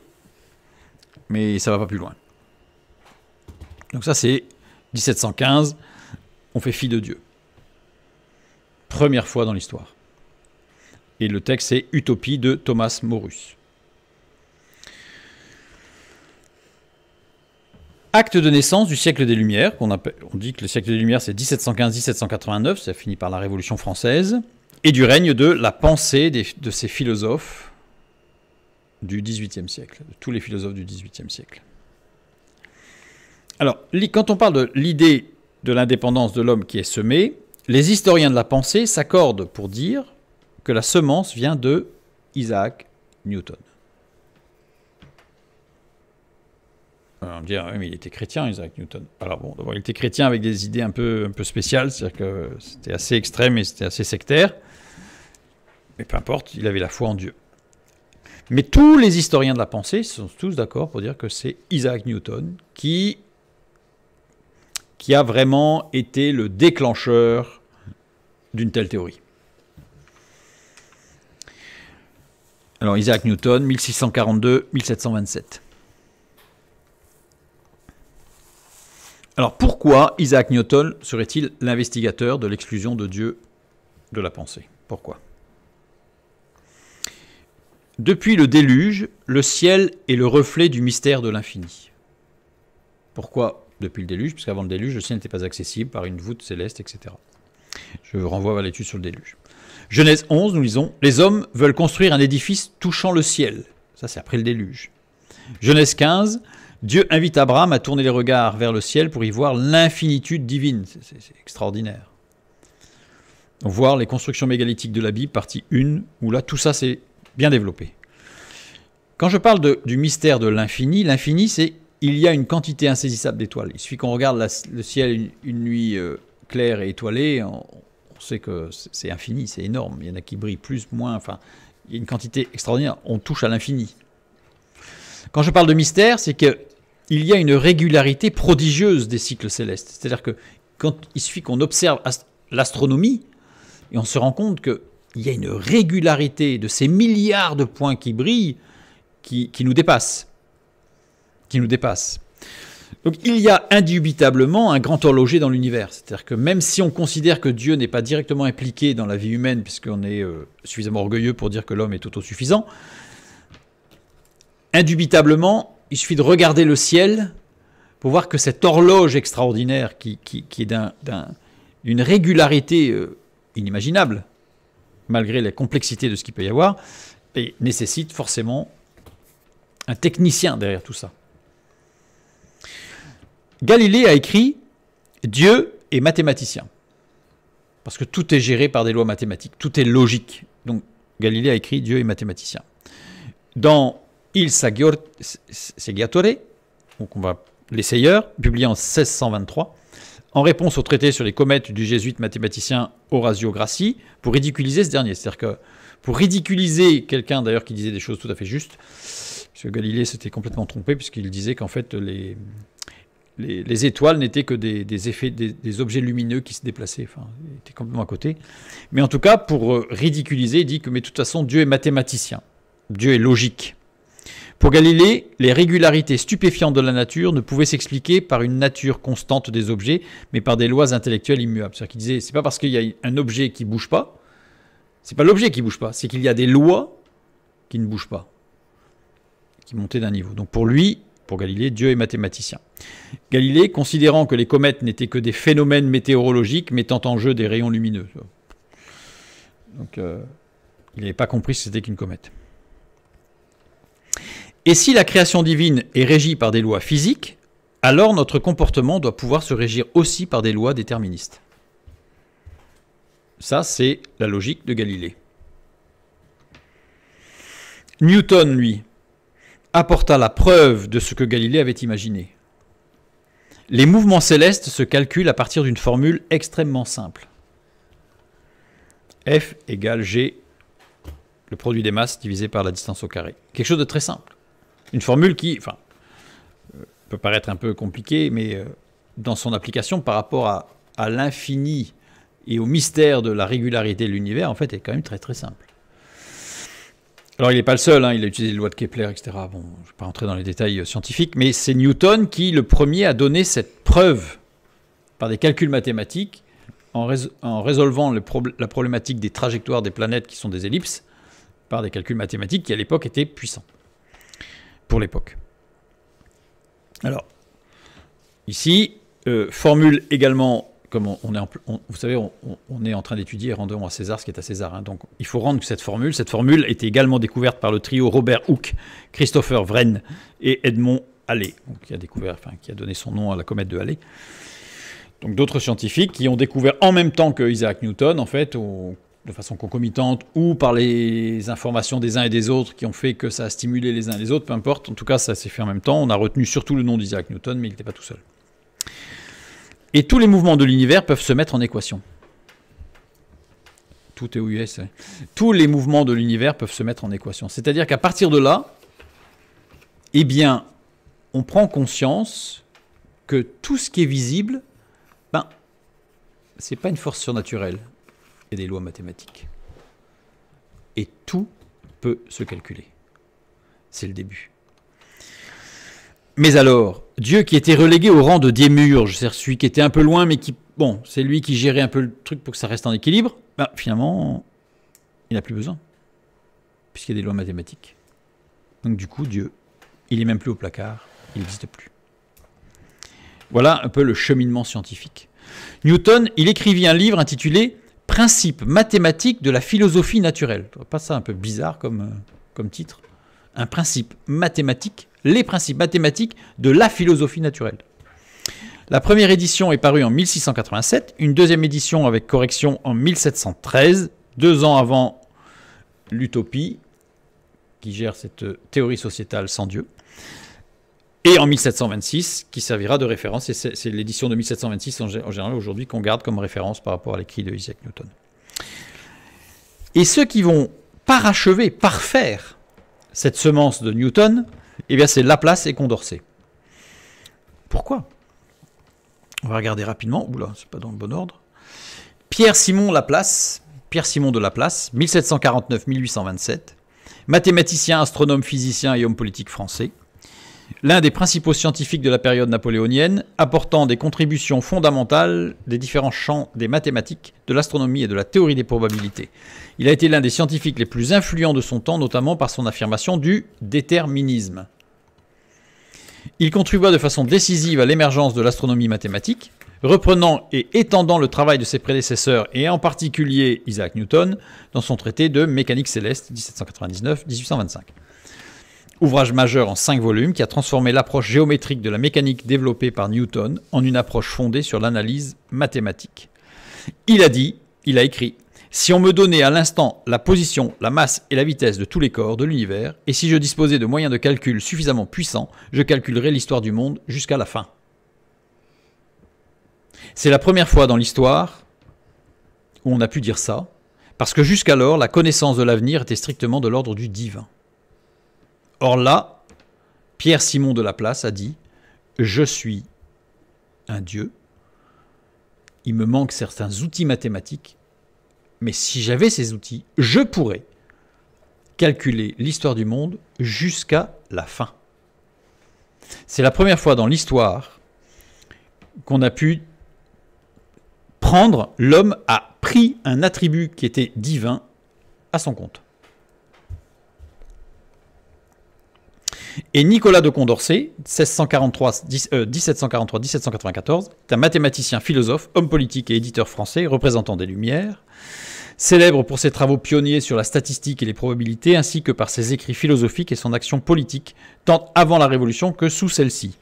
mais ça ne va pas plus loin. Donc ça, c'est 1715, on fait fi de Dieu. Première fois dans l'histoire. Et le texte, c'est Utopie de Thomas Morus. Acte de naissance du siècle des Lumières, on dit que le siècle des Lumières, c'est 1715-1789, ça finit par la Révolution française, et du règne de la pensée de ces philosophes du XVIIIe siècle, de tous les philosophes du XVIIIe siècle. Alors, quand on parle de l'idée de l'indépendance de l'homme qui est semée, les historiens de la pensée s'accordent pour dire que la semence vient de Isaac Newton. Alors, on me dit, oui, mais il était chrétien, Isaac Newton. Alors bon, d'abord, il était chrétien avec des idées un peu spéciales, c'est-à-dire que c'était assez extrême et c'était assez sectaire. Mais peu importe, il avait la foi en Dieu. Mais tous les historiens de la pensée sont tous d'accord pour dire que c'est Isaac Newton qui a vraiment été le déclencheur d'une telle théorie. Alors Isaac Newton, 1642-1727. Alors pourquoi Isaac Newton serait-il l'investigateur de l'exclusion de Dieu de la pensée? Pourquoi? Depuis le déluge, le ciel est le reflet du mystère de l'infini. Pourquoi depuis le déluge? Parce qu'avant le déluge, le ciel n'était pas accessible par une voûte céleste, etc. Je renvoie à l'étude sur le déluge. Genèse 11, nous lisons « Les hommes veulent construire un édifice touchant le ciel ». Ça, c'est après le déluge. Genèse 15, Dieu invite Abraham à tourner les regards vers le ciel pour y voir l'infinitude divine. C'est extraordinaire. Donc, voir les constructions mégalithiques de la Bible, partie 1, où là, tout ça, c'est bien développé. Quand je parle du mystère de l'infini, l'infini, c'est il y a une quantité insaisissable d'étoiles. Il suffit qu'on regarde le ciel une nuit claire et étoilée, on sait que c'est infini, c'est énorme. Il y en a qui brillent plus, moins, enfin, il y a une quantité extraordinaire. On touche à l'infini. Quand je parle de mystère, c'est qu'il y a une régularité prodigieuse des cycles célestes. C'est-à-dire que il suffit qu'on observe l'astronomie et on se rend compte qu'il y a une régularité de ces milliards de points qui brillent qui nous dépassent. Donc il y a indubitablement un grand horloger dans l'univers. C'est-à-dire que même si on considère que Dieu n'est pas directement impliqué dans la vie humaine, puisqu'on est suffisamment orgueilleux pour dire que l'homme est autosuffisant, indubitablement, il suffit de regarder le ciel pour voir que cette horloge extraordinaire qui est d'une régularité inimaginable, malgré la complexité de ce qu'il peut y avoir, et nécessite forcément un technicien derrière tout ça. Galilée a écrit « Dieu est mathématicien. Parce que tout est géré par des lois mathématiques, tout est logique. Donc Galilée a écrit « Dieu est mathématicien ». Dans Il Saggiatore, donc l'essayeur, publié en 1623, en réponse au traité sur les comètes du jésuite mathématicien Orazio Grassi, pour ridiculiser ce dernier. C'est-à-dire que pour ridiculiser quelqu'un d'ailleurs qui disait des choses tout à fait justes, parce que Galilée s'était complètement trompé, puisqu'il disait qu'en fait les étoiles n'étaient que des effets, des objets lumineux qui se déplaçaient. Enfin, il était complètement à côté. Mais en tout cas, pour ridiculiser, il dit que, mais de toute façon, Dieu est mathématicien. Dieu est logique. Pour Galilée, les régularités stupéfiantes de la nature ne pouvaient s'expliquer par une nature constante des objets, mais par des lois intellectuelles immuables. C'est-à-dire qu'il disait, c'est pas parce qu'il y a un objet qui bouge pas, c'est pas l'objet qui bouge pas, c'est qu'il y a des lois qui ne bougent pas, qui montaient d'un niveau. Donc pour lui, pour Galilée, Dieu est mathématicien. Galilée, considérant que les comètes n'étaient que des phénomènes météorologiques mettant en jeu des rayons lumineux. Donc il n'avait pas compris que c'était qu'une comète. Et si la création divine est régie par des lois physiques, alors notre comportement doit pouvoir se régir aussi par des lois déterministes. Ça, c'est la logique de Galilée. Newton, lui, apporta la preuve de ce que Galilée avait imaginé. Les mouvements célestes se calculent à partir d'une formule extrêmement simple. F égale G, le produit des masses divisé par la distance au carré. Quelque chose de très simple. Une formule qui, peut paraître un peu compliquée, mais dans son application par rapport à l'infini et au mystère de la régularité de l'univers, en fait, est quand même très très simple. Alors il n'est pas le seul, il a utilisé les lois de Kepler, etc. Bon, je ne vais pas rentrer dans les détails scientifiques, mais c'est Newton qui, le premier, a donné cette preuve par des calculs mathématiques en résolvant la problématique des trajectoires des planètes qui sont des ellipses par des calculs mathématiques qui à l'époque étaient puissants. Pour l'époque. Alors, ici, formule également, comme vous savez, on est en train d'étudier, rendons à César ce qui est à César. Donc, il faut rendre que cette formule était également découverte par le trio Robert Hooke, Christopher Wren et Edmond Halley, donc, qui a donné son nom à la comète de Halley. Donc, d'autres scientifiques qui ont découvert en même temps que Isaac Newton, en fait, de façon concomitante, ou par les informations des uns et des autres qui ont fait que ça a stimulé les uns et les autres, peu importe. En tout cas, ça s'est fait en même temps. On a retenu surtout le nom d'Isaac Newton, mais il n'était pas tout seul. Et tous les mouvements de l'univers peuvent se mettre en équation. Tout est OUS. Tous les mouvements de l'univers peuvent se mettre en équation. C'est-à-dire qu'à partir de là, eh bien, on prend conscience que tout ce qui est visible, c'est pas une force surnaturelle. Et des lois mathématiques. Et tout peut se calculer. C'est le début. Mais alors, Dieu qui était relégué au rang de démiurge, c'est-à-dire celui qui était un peu loin, mais qui, c'est lui qui gérait un peu le truc pour que ça reste en équilibre, finalement, il n'a plus besoin, puisqu'il y a des lois mathématiques. Donc du coup, Dieu, il n'est même plus au placard, il n'existe plus. Voilà un peu le cheminement scientifique. Newton, il écrivit un livre intitulé Principes mathématiques de la philosophie naturelle. Pas ça un peu bizarre comme titre? Un principe mathématique, les principes mathématiques de la philosophie naturelle. La première édition est parue en 1687, une deuxième édition avec correction en 1713, 2 ans avant l'utopie, qui gère cette théorie sociétale sans Dieu, et en 1726, qui servira de référence, et c'est l'édition de 1726 en général aujourd'hui qu'on garde comme référence par rapport à l'écrit de Isaac Newton. Et ceux qui vont parachever, parfaire cette semence de Newton, eh bien c'est Laplace et Condorcet. Pourquoi? On va regarder rapidement. Oula, c'est pas dans le bon ordre. Pierre-Simon de Laplace, 1749-1827, mathématicien, astronome, physicien et homme politique français. L'un des principaux scientifiques de la période napoléonienne, apportant des contributions fondamentales des différents champs des mathématiques, de l'astronomie et de la théorie des probabilités. Il a été l'un des scientifiques les plus influents de son temps, notamment par son affirmation du déterminisme. Il contribua de façon décisive à l'émergence de l'astronomie mathématique, reprenant et étendant le travail de ses prédécesseurs, et en particulier Isaac Newton, dans son traité de mécanique céleste 1799-1825. Ouvrage majeur en 5 volumes qui a transformé l'approche géométrique de la mécanique développée par Newton en une approche fondée sur l'analyse mathématique. Il a écrit « Si on me donnait à l'instant la position, la masse et la vitesse de tous les corps de l'univers, et si je disposais de moyens de calcul suffisamment puissants, je calculerais l'histoire du monde jusqu'à la fin. » C'est la première fois dans l'histoire où on a pu dire ça, parce que jusqu'alors, la connaissance de l'avenir était strictement de l'ordre du divin. Or là, Pierre-Simon de Laplace a dit « Je suis un Dieu, il me manque certains outils mathématiques, mais si j'avais ces outils, je pourrais calculer l'histoire du monde jusqu'à la fin. » C'est la première fois dans l'histoire qu'on a pu prendre, l'homme a pris un attribut qui était divin à son compte. Et Nicolas de Condorcet, 1743-1794, est un mathématicien, philosophe, homme politique et éditeur français, représentant des Lumières, célèbre pour ses travaux pionniers sur la statistique et les probabilités, ainsi que par ses écrits philosophiques et son action politique, tant avant la Révolution que sous celle-ci.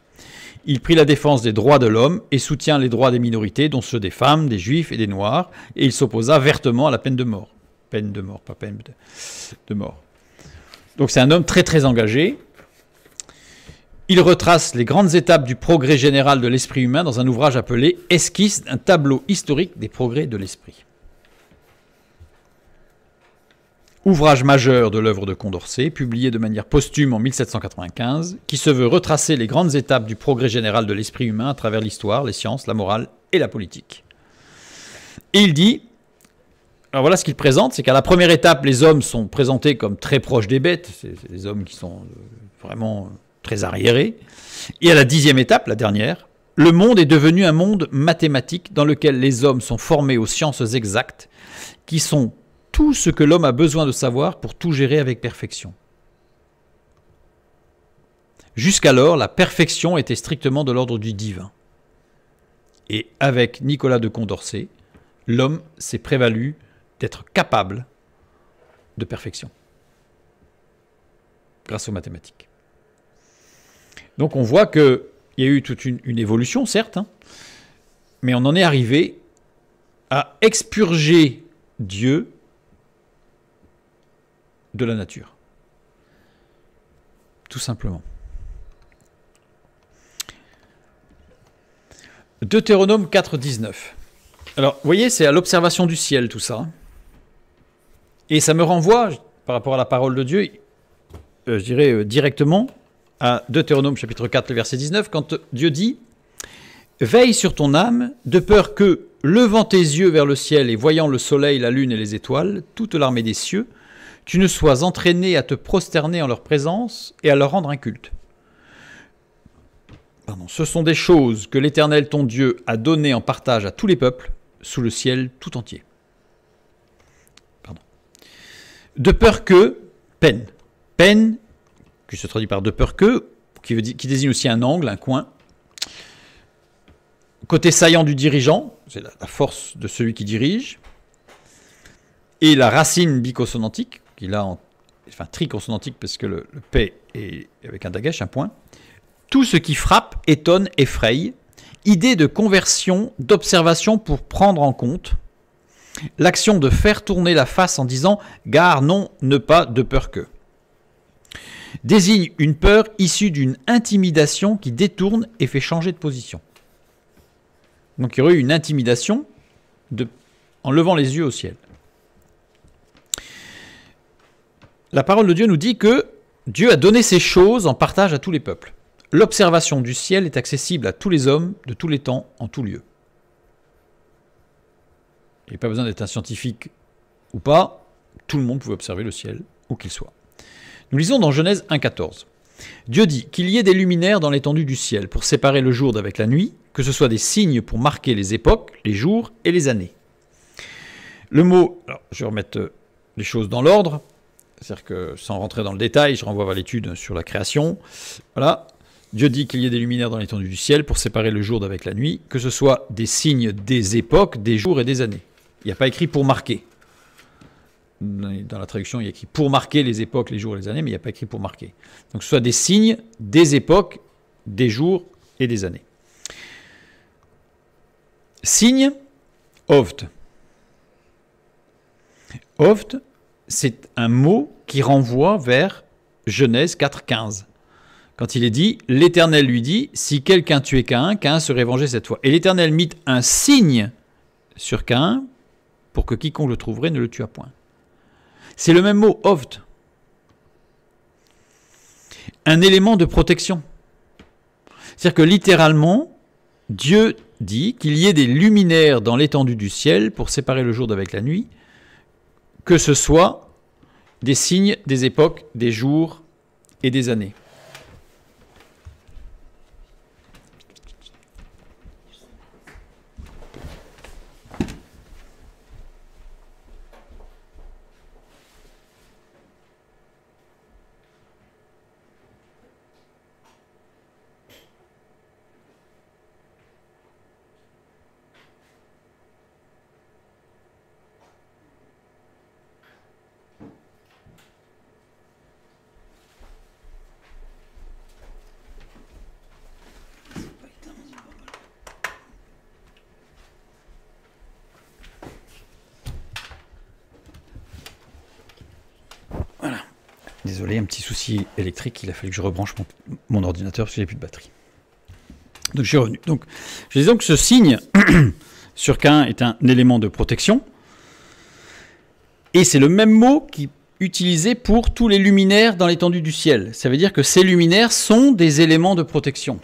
Il prit la défense des droits de l'homme et soutient les droits des minorités, dont ceux des femmes, des juifs et des noirs, et il s'opposa vertement à la peine de mort. Peine de mort, pas peine de mort. Donc c'est un homme très très engagé. Il retrace les grandes étapes du progrès général de l'esprit humain dans un ouvrage appelé « Esquisse d'un tableau historique des progrès de l'esprit ». Ouvrage majeur de l'œuvre de Condorcet, publié de manière posthume en 1795, qui se veut retracer les grandes étapes du progrès général de l'esprit humain à travers l'histoire, les sciences, la morale et la politique. Et il dit, alors voilà ce qu'il présente, c'est qu'à la première étape, les hommes sont présentés comme très proches des bêtes, c'est des hommes qui sont vraiment très arriérés. Et à la 10e étape, la dernière, le monde est devenu un monde mathématique dans lequel les hommes sont formés aux sciences exactes, qui sont tout ce que l'homme a besoin de savoir pour tout gérer avec perfection. Jusqu'alors, la perfection était strictement de l'ordre du divin. Et avec Nicolas de Condorcet, l'homme s'est prévalu d'être capable de perfection, grâce aux mathématiques. Donc on voit qu'il y a eu toute une évolution, certes, hein, mais on en est arrivé à expurger Dieu de la nature. Tout simplement. Deutéronome 4.19. Alors, vous voyez, c'est à l'observation du ciel, tout ça. Et ça me renvoie, par rapport à la parole de Dieu, je dirais directement, à Deutéronome chapitre 4, le verset 19, quand Dieu dit « Veille sur ton âme, de peur que, levant tes yeux vers le ciel et voyant le soleil, la lune et les étoiles, toute l'armée des cieux, tu ne sois entraîné à te prosterner en leur présence et à leur rendre un culte. Ce sont des choses que l'Éternel ton Dieu a données en partage à tous les peuples, sous le ciel tout entier. » De peur que, peine, qui se traduit par de peur que, qui désigne aussi un angle, un coin. Côté saillant du dirigeant, c'est la force de celui qui dirige. Et la racine biconsonantique, enfin triconsonantique parce que le P est avec un dagash, un point. Tout ce qui frappe, étonne, effraie. Idée de conversion, d'observation pour prendre en compte. L'action de faire tourner la face en disant « gare, non, ne pas, de peur que ». Désigne une peur issue d'une intimidation qui détourne et fait changer de position. Donc il y aurait eu une intimidation en levant les yeux au ciel. La parole de Dieu nous dit que Dieu a donné ces choses en partage à tous les peuples. L'observation du ciel est accessible à tous les hommes, de tous les temps, en tout lieu. Il n'y a pas besoin d'être un scientifique ou pas, tout le monde pouvait observer le ciel, où qu'il soit. Nous lisons dans Genèse 1,14. Dieu dit qu'il y ait des luminaires dans l'étendue du ciel pour séparer le jour d'avec la nuit, que ce soit des signes pour marquer les époques, les jours et les années. Le mot, alors je vais remettre les choses dans l'ordre, c'est-à-dire que sans rentrer dans le détail, je renvoie vers l'étude sur la création. Voilà. Dieu dit qu'il y ait des luminaires dans l'étendue du ciel pour séparer le jour d'avec la nuit, que ce soit des signes des époques, des jours et des années. Il n'y a pas écrit pour marquer. Dans la traduction, il y a écrit pour marquer les époques, les jours et les années, mais il n'y a pas écrit pour marquer. Donc ce soit des signes, des époques, des jours et des années. Signe, ovd. Ovd, c'est un mot qui renvoie vers Genèse 4,15. Quand il est dit, l'Éternel lui dit, si quelqu'un tuait Caïn, Caïn serait vengé cette fois. Et l'Éternel mit un signe sur Caïn pour que quiconque le trouverait ne le tuât point. C'est le même mot, ovd. Un élément de protection. C'est-à-dire que littéralement, Dieu dit qu'il y ait des luminaires dans l'étendue du ciel pour séparer le jour d'avec la nuit, que ce soit des signes, des époques, des jours et des années. Désolé, un petit souci électrique, il a fallu que je rebranche mon ordinateur parce qu'il n'y a plus de batterie. Donc je suis revenu. Donc, je disais que ce signe sur Caïn est un élément de protection. Et c'est le même mot qui est utilisé pour tous les luminaires dans l'étendue du ciel. Ça veut dire que ces luminaires sont des éléments de protection.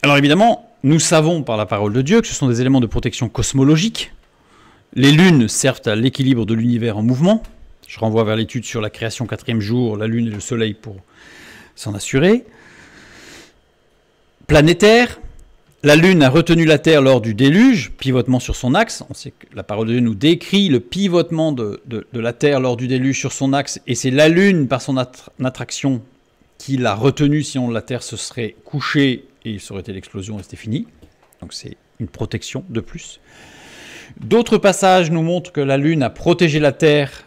Alors évidemment, nous savons par la parole de Dieu que ce sont des éléments de protection cosmologiques. Les lunes servent à l'équilibre de l'univers en mouvement. Je renvoie vers l'étude sur la création 4e jour, la Lune et le Soleil pour s'en assurer. Planétaire, la Lune a retenu la Terre lors du déluge, pivotement sur son axe. On sait que la parole de Dieu nous décrit le pivotement de la Terre lors du déluge sur son axe, et c'est la Lune, par son attraction, qui l'a retenu, sinon la Terre se serait couchée et ça aurait été l'explosion et c'était fini. Donc c'est une protection de plus. D'autres passages nous montrent que la Lune a protégé la Terre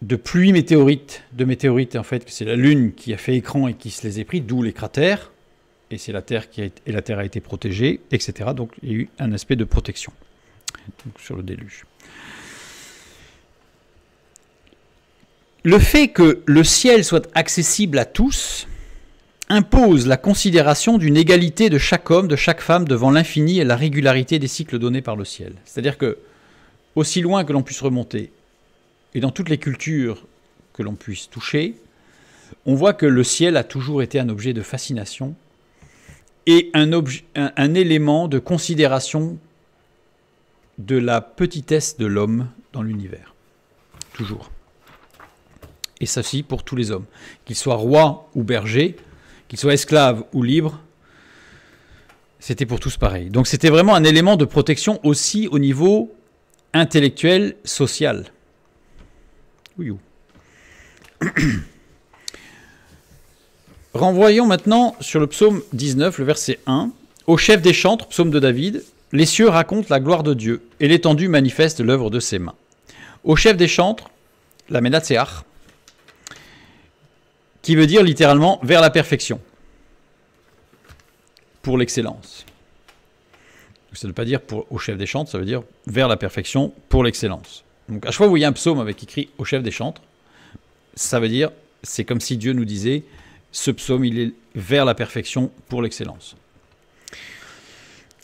de pluie météorites, en fait, que c'est la Lune qui a fait écran et qui se les a pris, d'où les cratères, et c'est la Terre la Terre a été protégée, etc. Donc il y a eu un aspect de protection donc, sur le déluge. Le fait que le ciel soit accessible à tous impose la considération d'une égalité de chaque homme, de chaque femme devant l'infini et la régularité des cycles donnés par le ciel. C'est-à-dire que, aussi loin que l'on puisse remonter, et dans toutes les cultures que l'on puisse toucher, on voit que le ciel a toujours été un objet de fascination et un élément de considération de la petitesse de l'homme dans l'univers. Toujours. Et ceci pour tous les hommes. Qu'ils soient rois ou bergers, qu'ils soient esclaves ou libres, c'était pour tous pareil. Donc c'était vraiment un élément de protection aussi au niveau intellectuel, social. Oui. Renvoyons maintenant sur le psaume 19, le verset 1. Au chef des chantres, psaume de David, les cieux racontent la gloire de Dieu et l'étendue manifeste l'œuvre de ses mains. Au chef des chantres, la Menatseach, qui veut dire littéralement vers la perfection, pour l'excellence. Ça ne veut pas dire au chef des chantres, ça veut dire vers la perfection, pour l'excellence. Donc à chaque fois où il y a un psaume avec écrit au chef des chantres, ça veut dire, c'est comme si Dieu nous disait, ce psaume, il est vers la perfection, pour l'excellence.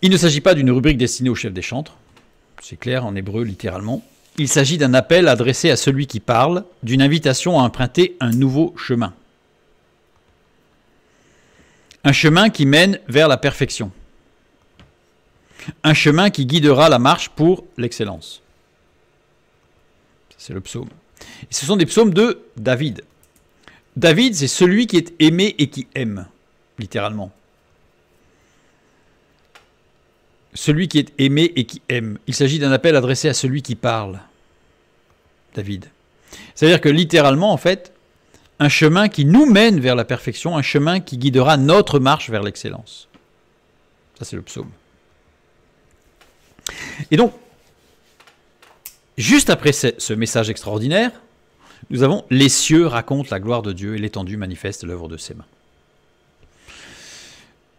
Il ne s'agit pas d'une rubrique destinée au chef des chantres, c'est clair en hébreu littéralement. Il s'agit d'un appel adressé à celui qui parle, d'une invitation à emprunter un nouveau chemin. Un chemin qui mène vers la perfection. Un chemin qui guidera la marche pour l'excellence. C'est le psaume. Et ce sont des psaumes de David. David, c'est celui qui est aimé et qui aime, littéralement. Celui qui est aimé et qui aime. Il s'agit d'un appel adressé à celui qui parle. David. C'est-à-dire que littéralement, en fait, un chemin qui nous mène vers la perfection, un chemin qui guidera notre marche vers l'excellence. Ça, c'est le psaume. Et donc, Juste après ce message extraordinaire, nous avons « Les cieux racontent la gloire de Dieu et l'étendue manifeste l'œuvre de ses mains ».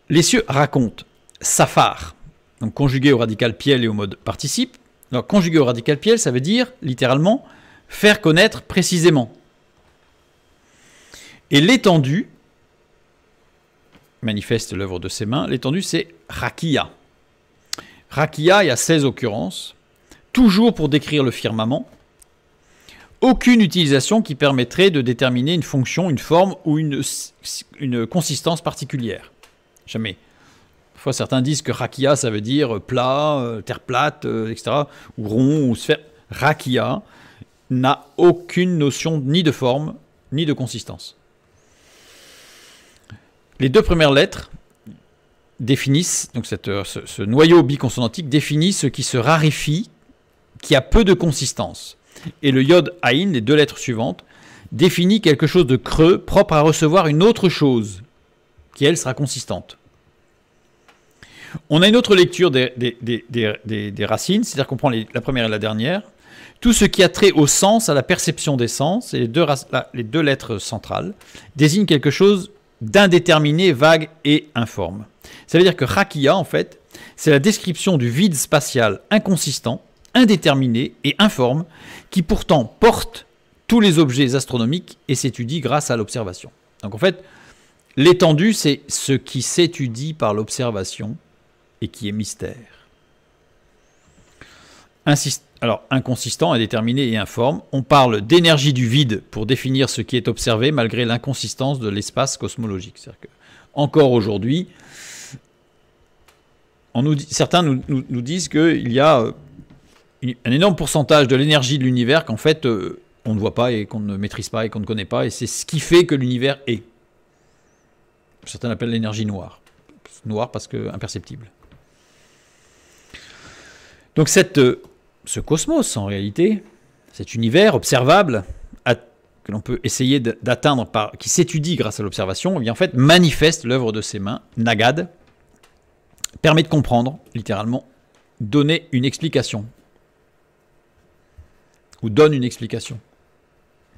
Les cieux racontent, safar, donc conjugué au radical piel et au mode participe. Alors, conjugué au radical piel, ça veut dire, littéralement, faire connaître précisément. Et l'étendue manifeste l'œuvre de ses mains. L'étendue, c'est rakia. Rakia, il y a 16 occurrences, toujours pour décrire le firmament. Aucune utilisation qui permettrait de déterminer une fonction, une forme ou une consistance particulière. Jamais. Parfois, certains disent que rakia, ça veut dire plat, terre plate, etc., ou rond, ou sphère. Rakia n'a aucune notion ni de forme, ni de consistance. Les deux premières lettres définissent, donc ce noyau biconsonantique définit ce qui se raréfie, qui a peu de consistance. Et le yod aïn, les deux lettres suivantes, définit quelque chose de creux, propre à recevoir une autre chose, qui elle sera consistante. On a une autre lecture des racines, c'est-à-dire qu'on prend la première et la dernière. Tout ce qui a trait au sens, à la perception des sens, et les deux lettres centrales, désignent quelque chose d'indéterminé, vague et informe. Ça veut dire que rakia, en fait, c'est la description du vide spatial inconsistant, indéterminé et informe, qui pourtant porte tous les objets astronomiques et s'étudie grâce à l'observation. Donc en fait, l'étendue, c'est ce qui s'étudie par l'observation et qui est mystère. Alors, inconsistant, indéterminé et informe, on parle d'énergie du vide pour définir ce qui est observé malgré l'inconsistance de l'espace cosmologique. C'est-à-dire que, encore aujourd'hui, certains nous disent qu'il y a un énorme pourcentage de l'énergie de l'univers qu'en fait, on ne voit pas et qu'on ne maîtrise pas et qu'on ne connaît pas, et c'est ce qui fait que l'univers est. Certains l'appellent l'énergie noire. Noire parce que imperceptible. Donc ce cosmos, en réalité, cet univers observable que l'on peut essayer d'atteindre, qui s'étudie grâce à l'observation, en fait, manifeste l'œuvre de ses mains, nagad, permet de comprendre, littéralement, donner une explication, ou donne une explication,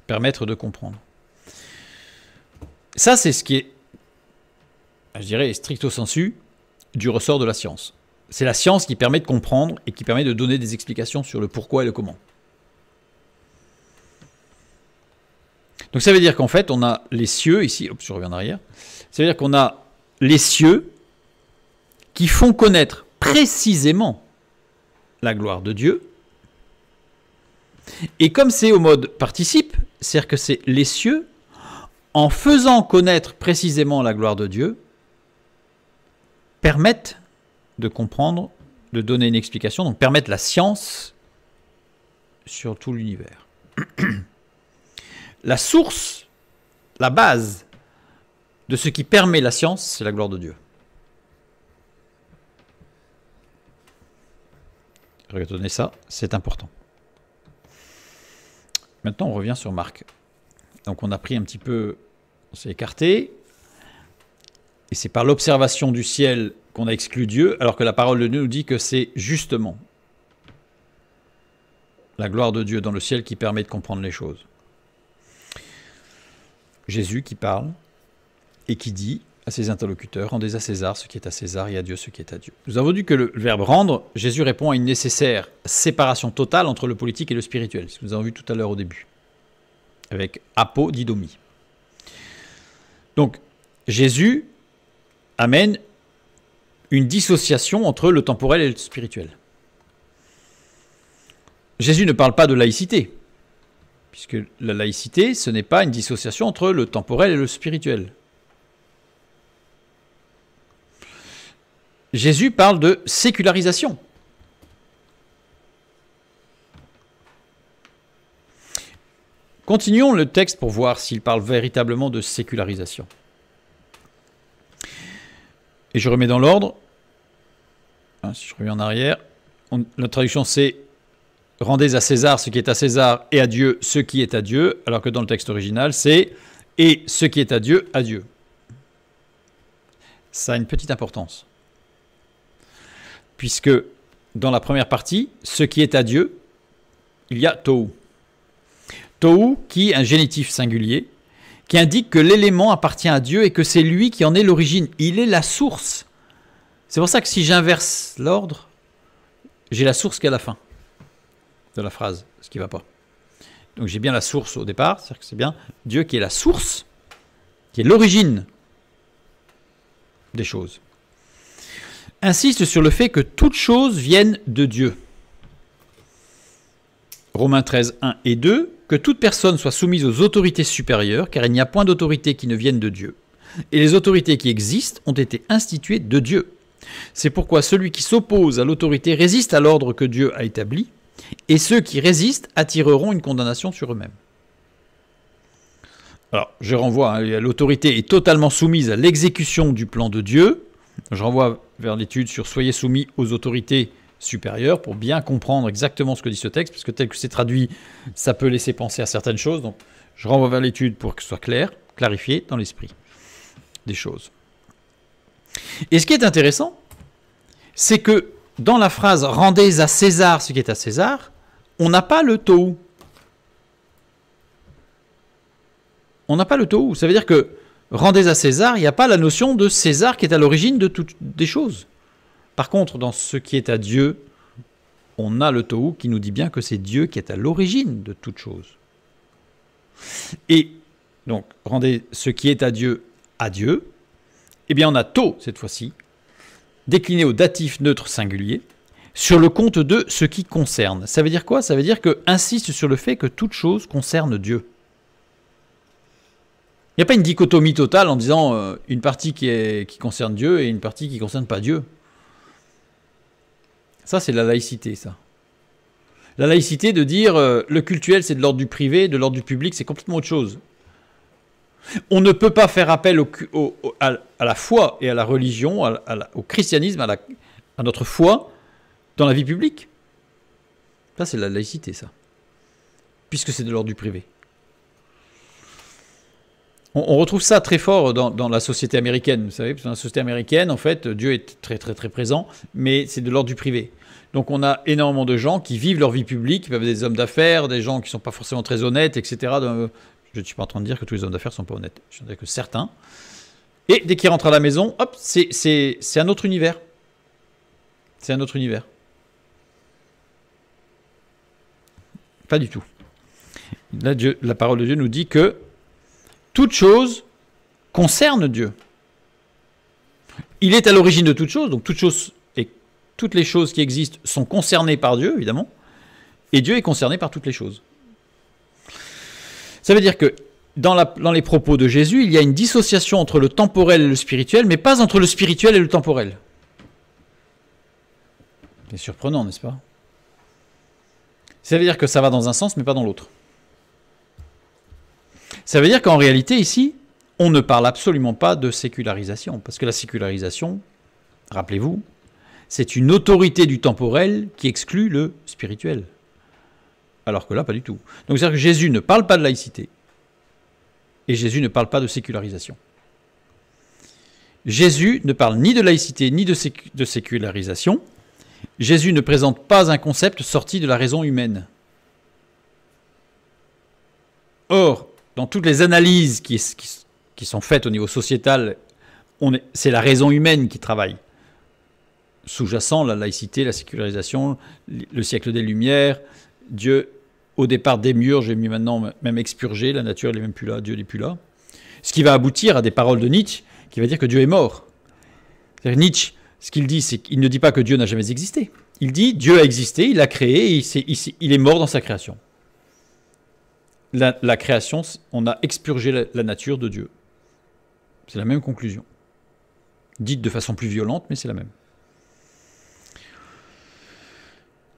permettre de comprendre. Ça, c'est ce qui est, je dirais, stricto sensu, du ressort de la science. C'est la science qui permet de comprendre et qui permet de donner des explications sur le pourquoi et le comment. Donc ça veut dire qu'en fait, on a les cieux, ici, hop, je reviens en arrière, ça veut dire qu'on a les cieux qui font connaître précisément la gloire de Dieu. Et comme c'est au mode participe, c'est-à-dire que c'est les cieux, en faisant connaître précisément la gloire de Dieu, permettent de comprendre, de donner une explication, donc permettre la science sur tout l'univers. La source, la base de ce qui permet la science, c'est la gloire de Dieu. Retenez ça, c'est important. Maintenant, on revient sur Marc. Donc on a pris un petit peu, on s'est écarté, et c'est par l'observation du ciel qu'on a exclu Dieu, alors que la parole de Dieu nous dit que c'est justement la gloire de Dieu dans le ciel qui permet de comprendre les choses. Jésus qui parle et qui dit à ses interlocuteurs, rendez à César ce qui est à César et à Dieu ce qui est à Dieu. Nous avons dit que le verbe rendre, Jésus répond à une nécessaire séparation totale entre le politique et le spirituel, ce que nous avons vu tout à l'heure au début, avec apodidomie. Donc, Jésus amène une dissociation entre le temporel et le spirituel. Jésus ne parle pas de laïcité, puisque la laïcité, ce n'est pas une dissociation entre le temporel et le spirituel. Jésus parle de sécularisation. Continuons le texte pour voir s'il parle véritablement de sécularisation. Et je remets dans l'ordre, si je reviens en arrière, la traduction c'est « rendez à César ce qui est à César et à Dieu ce qui est à Dieu », alors que dans le texte original c'est « et ce qui est à Dieu, à Dieu ». Ça a une petite importance. Puisque dans la première partie, ce qui est à Dieu, il y a tohu. Tohu, qui est un génitif singulier, qui indique que l'élément appartient à Dieu et que c'est lui qui en est l'origine. Il est la source. C'est pour ça que si j'inverse l'ordre, j'ai la source qui est à la fin de la phrase, ce qui ne va pas. Donc j'ai bien la source au départ, c'est-à-dire que c'est bien Dieu qui est la source, qui est l'origine des choses. Insiste sur le fait que toutes choses viennent de Dieu. Romains 13, 1 et 2, que toute personne soit soumise aux autorités supérieures, car il n'y a point d'autorité qui ne vienne de Dieu. Et les autorités qui existent ont été instituées de Dieu. C'est pourquoi celui qui s'oppose à l'autorité résiste à l'ordre que Dieu a établi, et ceux qui résistent attireront une condamnation sur eux-mêmes. Alors, je renvoie, l'autorité est totalement soumise à l'exécution du plan de Dieu. Je renvoie vers l'étude sur « Soyez soumis aux autorités supérieures » pour bien comprendre exactement ce que dit ce texte, parce que tel que c'est traduit, ça peut laisser penser à certaines choses. Donc, je renvoie vers l'étude pour que ce soit clair, clarifié dans l'esprit des choses. Et ce qui est intéressant, c'est que dans la phrase « Rendez à César ce qui est à César », on n'a pas le tohu. On n'a pas le tohu. Ça veut dire que rendez à César, il n'y a pas la notion de César qui est à l'origine de toutes des choses. Par contre, dans ce qui est à Dieu, on a le tohu qui nous dit bien que c'est Dieu qui est à l'origine de toutes choses. Et donc, rendez ce qui est à Dieu, eh bien on a to cette fois-ci, décliné au datif neutre singulier, sur le compte de ce qui concerne. Ça veut dire quoi? Ça veut dire que insiste sur le fait que toute chose concerne Dieu. Il n'y a pas une dichotomie totale en disant une partie qui concerne Dieu et une partie qui ne concerne pas Dieu. Ça, c'est la laïcité, ça. La laïcité de dire le cultuel, c'est de l'ordre du privé, de l'ordre du public, c'est complètement autre chose. On ne peut pas faire appel à la foi et à la religion, au christianisme, à notre foi, dans la vie publique. Ça, c'est la laïcité, ça. Puisque c'est de l'ordre du privé. On retrouve ça très fort dans la société américaine. Vous savez, dans la société américaine, en fait, Dieu est très, très, très présent, mais c'est de l'ordre du privé. Donc, on a énormément de gens qui vivent leur vie publique, qui peuvent être des hommes d'affaires, des gens qui ne sont pas forcément très honnêtes, etc. Je ne suis pas en train de dire que tous les hommes d'affaires ne sont pas honnêtes. Je dirais que certains. Et dès qu'ils rentrent à la maison, hop, c'est un autre univers. C'est un autre univers. Pas du tout. Là, la parole de Dieu nous dit que toute chose concerne Dieu. Il est à l'origine de toute chose, donc toutes les choses qui existent sont concernées par Dieu, évidemment, et Dieu est concerné par toutes les choses. Ça veut dire que dans les propos de Jésus, il y a une dissociation entre le temporel et le spirituel, mais pas entre le spirituel et le temporel. C'est surprenant, n'est-ce pas? Ça veut dire que ça va dans un sens, mais pas dans l'autre. Ça veut dire qu'en réalité, ici, on ne parle absolument pas de sécularisation, parce que la sécularisation, rappelez-vous, c'est une autorité du temporel qui exclut le spirituel. Alors que là, pas du tout. Donc c'est-à-dire que Jésus ne parle pas de laïcité, et Jésus ne parle pas de sécularisation. Jésus ne parle ni de laïcité, ni de sécularisation. Jésus ne présente pas un concept sorti de la raison humaine. Or, dans toutes les analyses qui sont faites au niveau sociétal, c'est la raison humaine qui travaille. Sous-jacent, la laïcité, la sécularisation, le siècle des Lumières, Dieu, au départ démiurge, j'ai mis maintenant même expurgé, la nature n'est même plus là, Dieu n'est plus là. Ce qui va aboutir à des paroles de Nietzsche, qui va dire que Dieu est mort. Nietzsche, ce qu'il dit, c'est qu'il ne dit pas que Dieu n'a jamais existé. Il dit Dieu a existé, il a créé, et il est mort dans sa création. La création, on a expurgé la nature de Dieu. C'est la même conclusion. Dite de façon plus violente, mais c'est la même.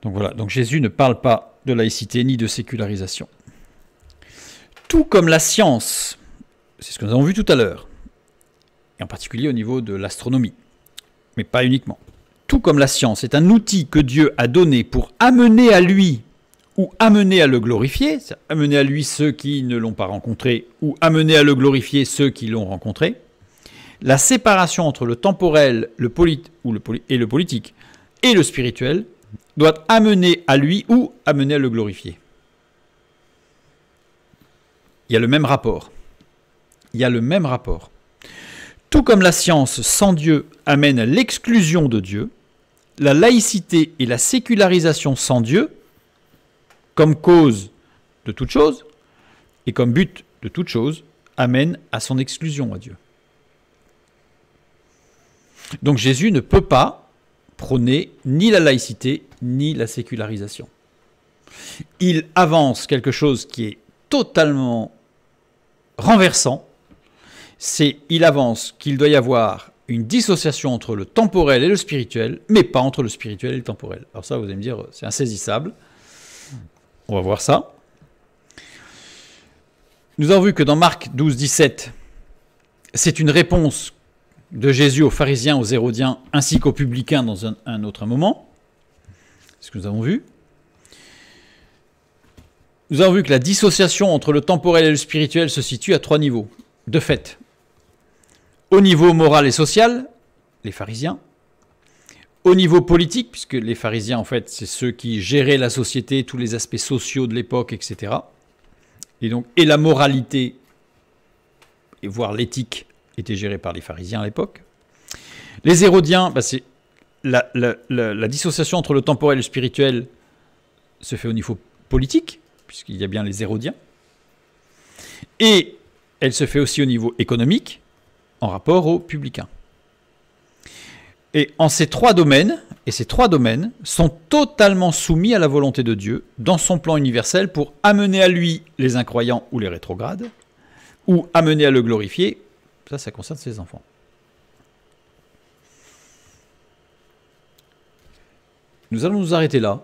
Donc voilà, donc Jésus ne parle pas de laïcité ni de sécularisation. Tout comme la science, c'est ce que nous avons vu tout à l'heure, et en particulier au niveau de l'astronomie, mais pas uniquement. Tout comme la science est un outil que Dieu a donné pour amener à lui ou amener à le glorifier, c'est-à-dire amener à lui ceux qui ne l'ont pas rencontré ou amener à le glorifier ceux qui l'ont rencontré, la séparation entre le temporel et le politique et le spirituel doit amener à lui ou amener à le glorifier. il y a le même rapport. Il y a le même rapport. Tout comme la science sans Dieu amène à l'exclusion de Dieu, la laïcité et la sécularisation sans Dieu, comme cause de toute chose et comme but de toute chose, amènent à son exclusion à Dieu. Donc Jésus ne peut pas prôner ni la laïcité ni la sécularisation. Il avance quelque chose qui est totalement renversant. Il avance qu'il doit y avoir une dissociation entre le temporel et le spirituel, mais pas entre le spirituel et le temporel. Alors ça, vous allez me dire, c'est insaisissable. On va voir ça. Nous avons vu que dans Marc 12, 17, c'est une réponse de Jésus aux pharisiens, aux hérodiens, ainsi qu'aux publicains dans un autre moment. C'est ce que nous avons vu. Nous avons vu que la dissociation entre le temporel et le spirituel se situe à 3 niveaux, de fait. Au niveau moral et social, les pharisiens. Au niveau politique, puisque les pharisiens, en fait, c'est ceux qui géraient la société, tous les aspects sociaux de l'époque, etc. Et la moralité, et voire l'éthique, était gérée par les pharisiens à l'époque. Les hérodiens, c'est la dissociation entre le temporel et le spirituel se fait au niveau politique, puisqu'il y a bien les hérodiens. Et elle se fait aussi au niveau économique, en rapport aux publicains. Et en ces 3 domaines, et ces 3 domaines sont totalement soumis à la volonté de Dieu dans son plan universel pour amener à lui les incroyants ou les rétrogrades, ou amener à le glorifier. Ça concerne ses enfants. Nous allons nous arrêter là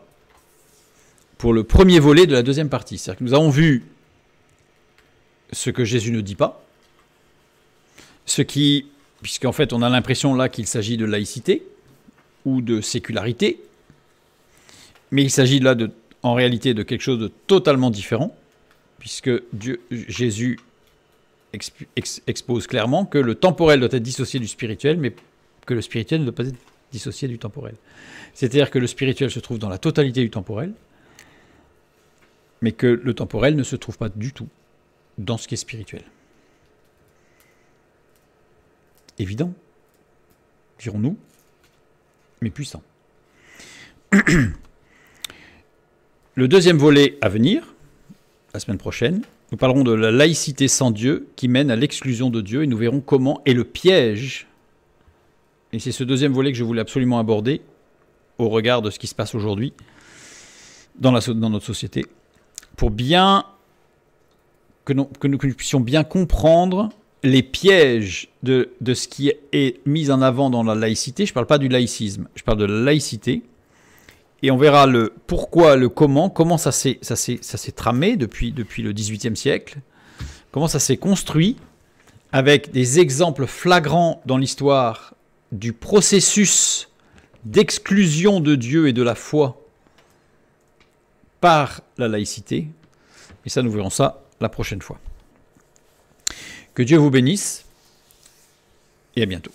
pour le premier volet de la deuxième partie. C'est-à-dire que nous avons vu ce que Jésus ne dit pas, puisqu'en fait on a l'impression là qu'il s'agit de laïcité ou de sécularité, mais il s'agit là en réalité de quelque chose de totalement différent, puisque Jésus expose clairement que le temporel doit être dissocié du spirituel, mais que le spirituel ne doit pas être dissocié du temporel. C'est-à-dire que le spirituel se trouve dans la totalité du temporel, mais que le temporel ne se trouve pas du tout dans ce qui est spirituel. Évident, dirons-nous, mais puissant. Le deuxième volet à venir, la semaine prochaine, nous parlerons de la laïcité sans Dieu qui mène à l'exclusion de Dieu et nous verrons comment est le piège. Et c'est ce deuxième volet que je voulais absolument aborder au regard de ce qui se passe aujourd'hui dans notre société, pour que nous puissions bien comprendre les pièges de ce qui est mis en avant dans la laïcité. Je ne parle pas du laïcisme, je parle de la laïcité. Et on verra le pourquoi, le comment ça s'est tramé depuis le XVIIIe siècle, comment ça s'est construit, avec des exemples flagrants dans l'histoire du processus d'exclusion de Dieu et de la foi par la laïcité. Et ça, nous verrons ça la prochaine fois. Que Dieu vous bénisse et à bientôt.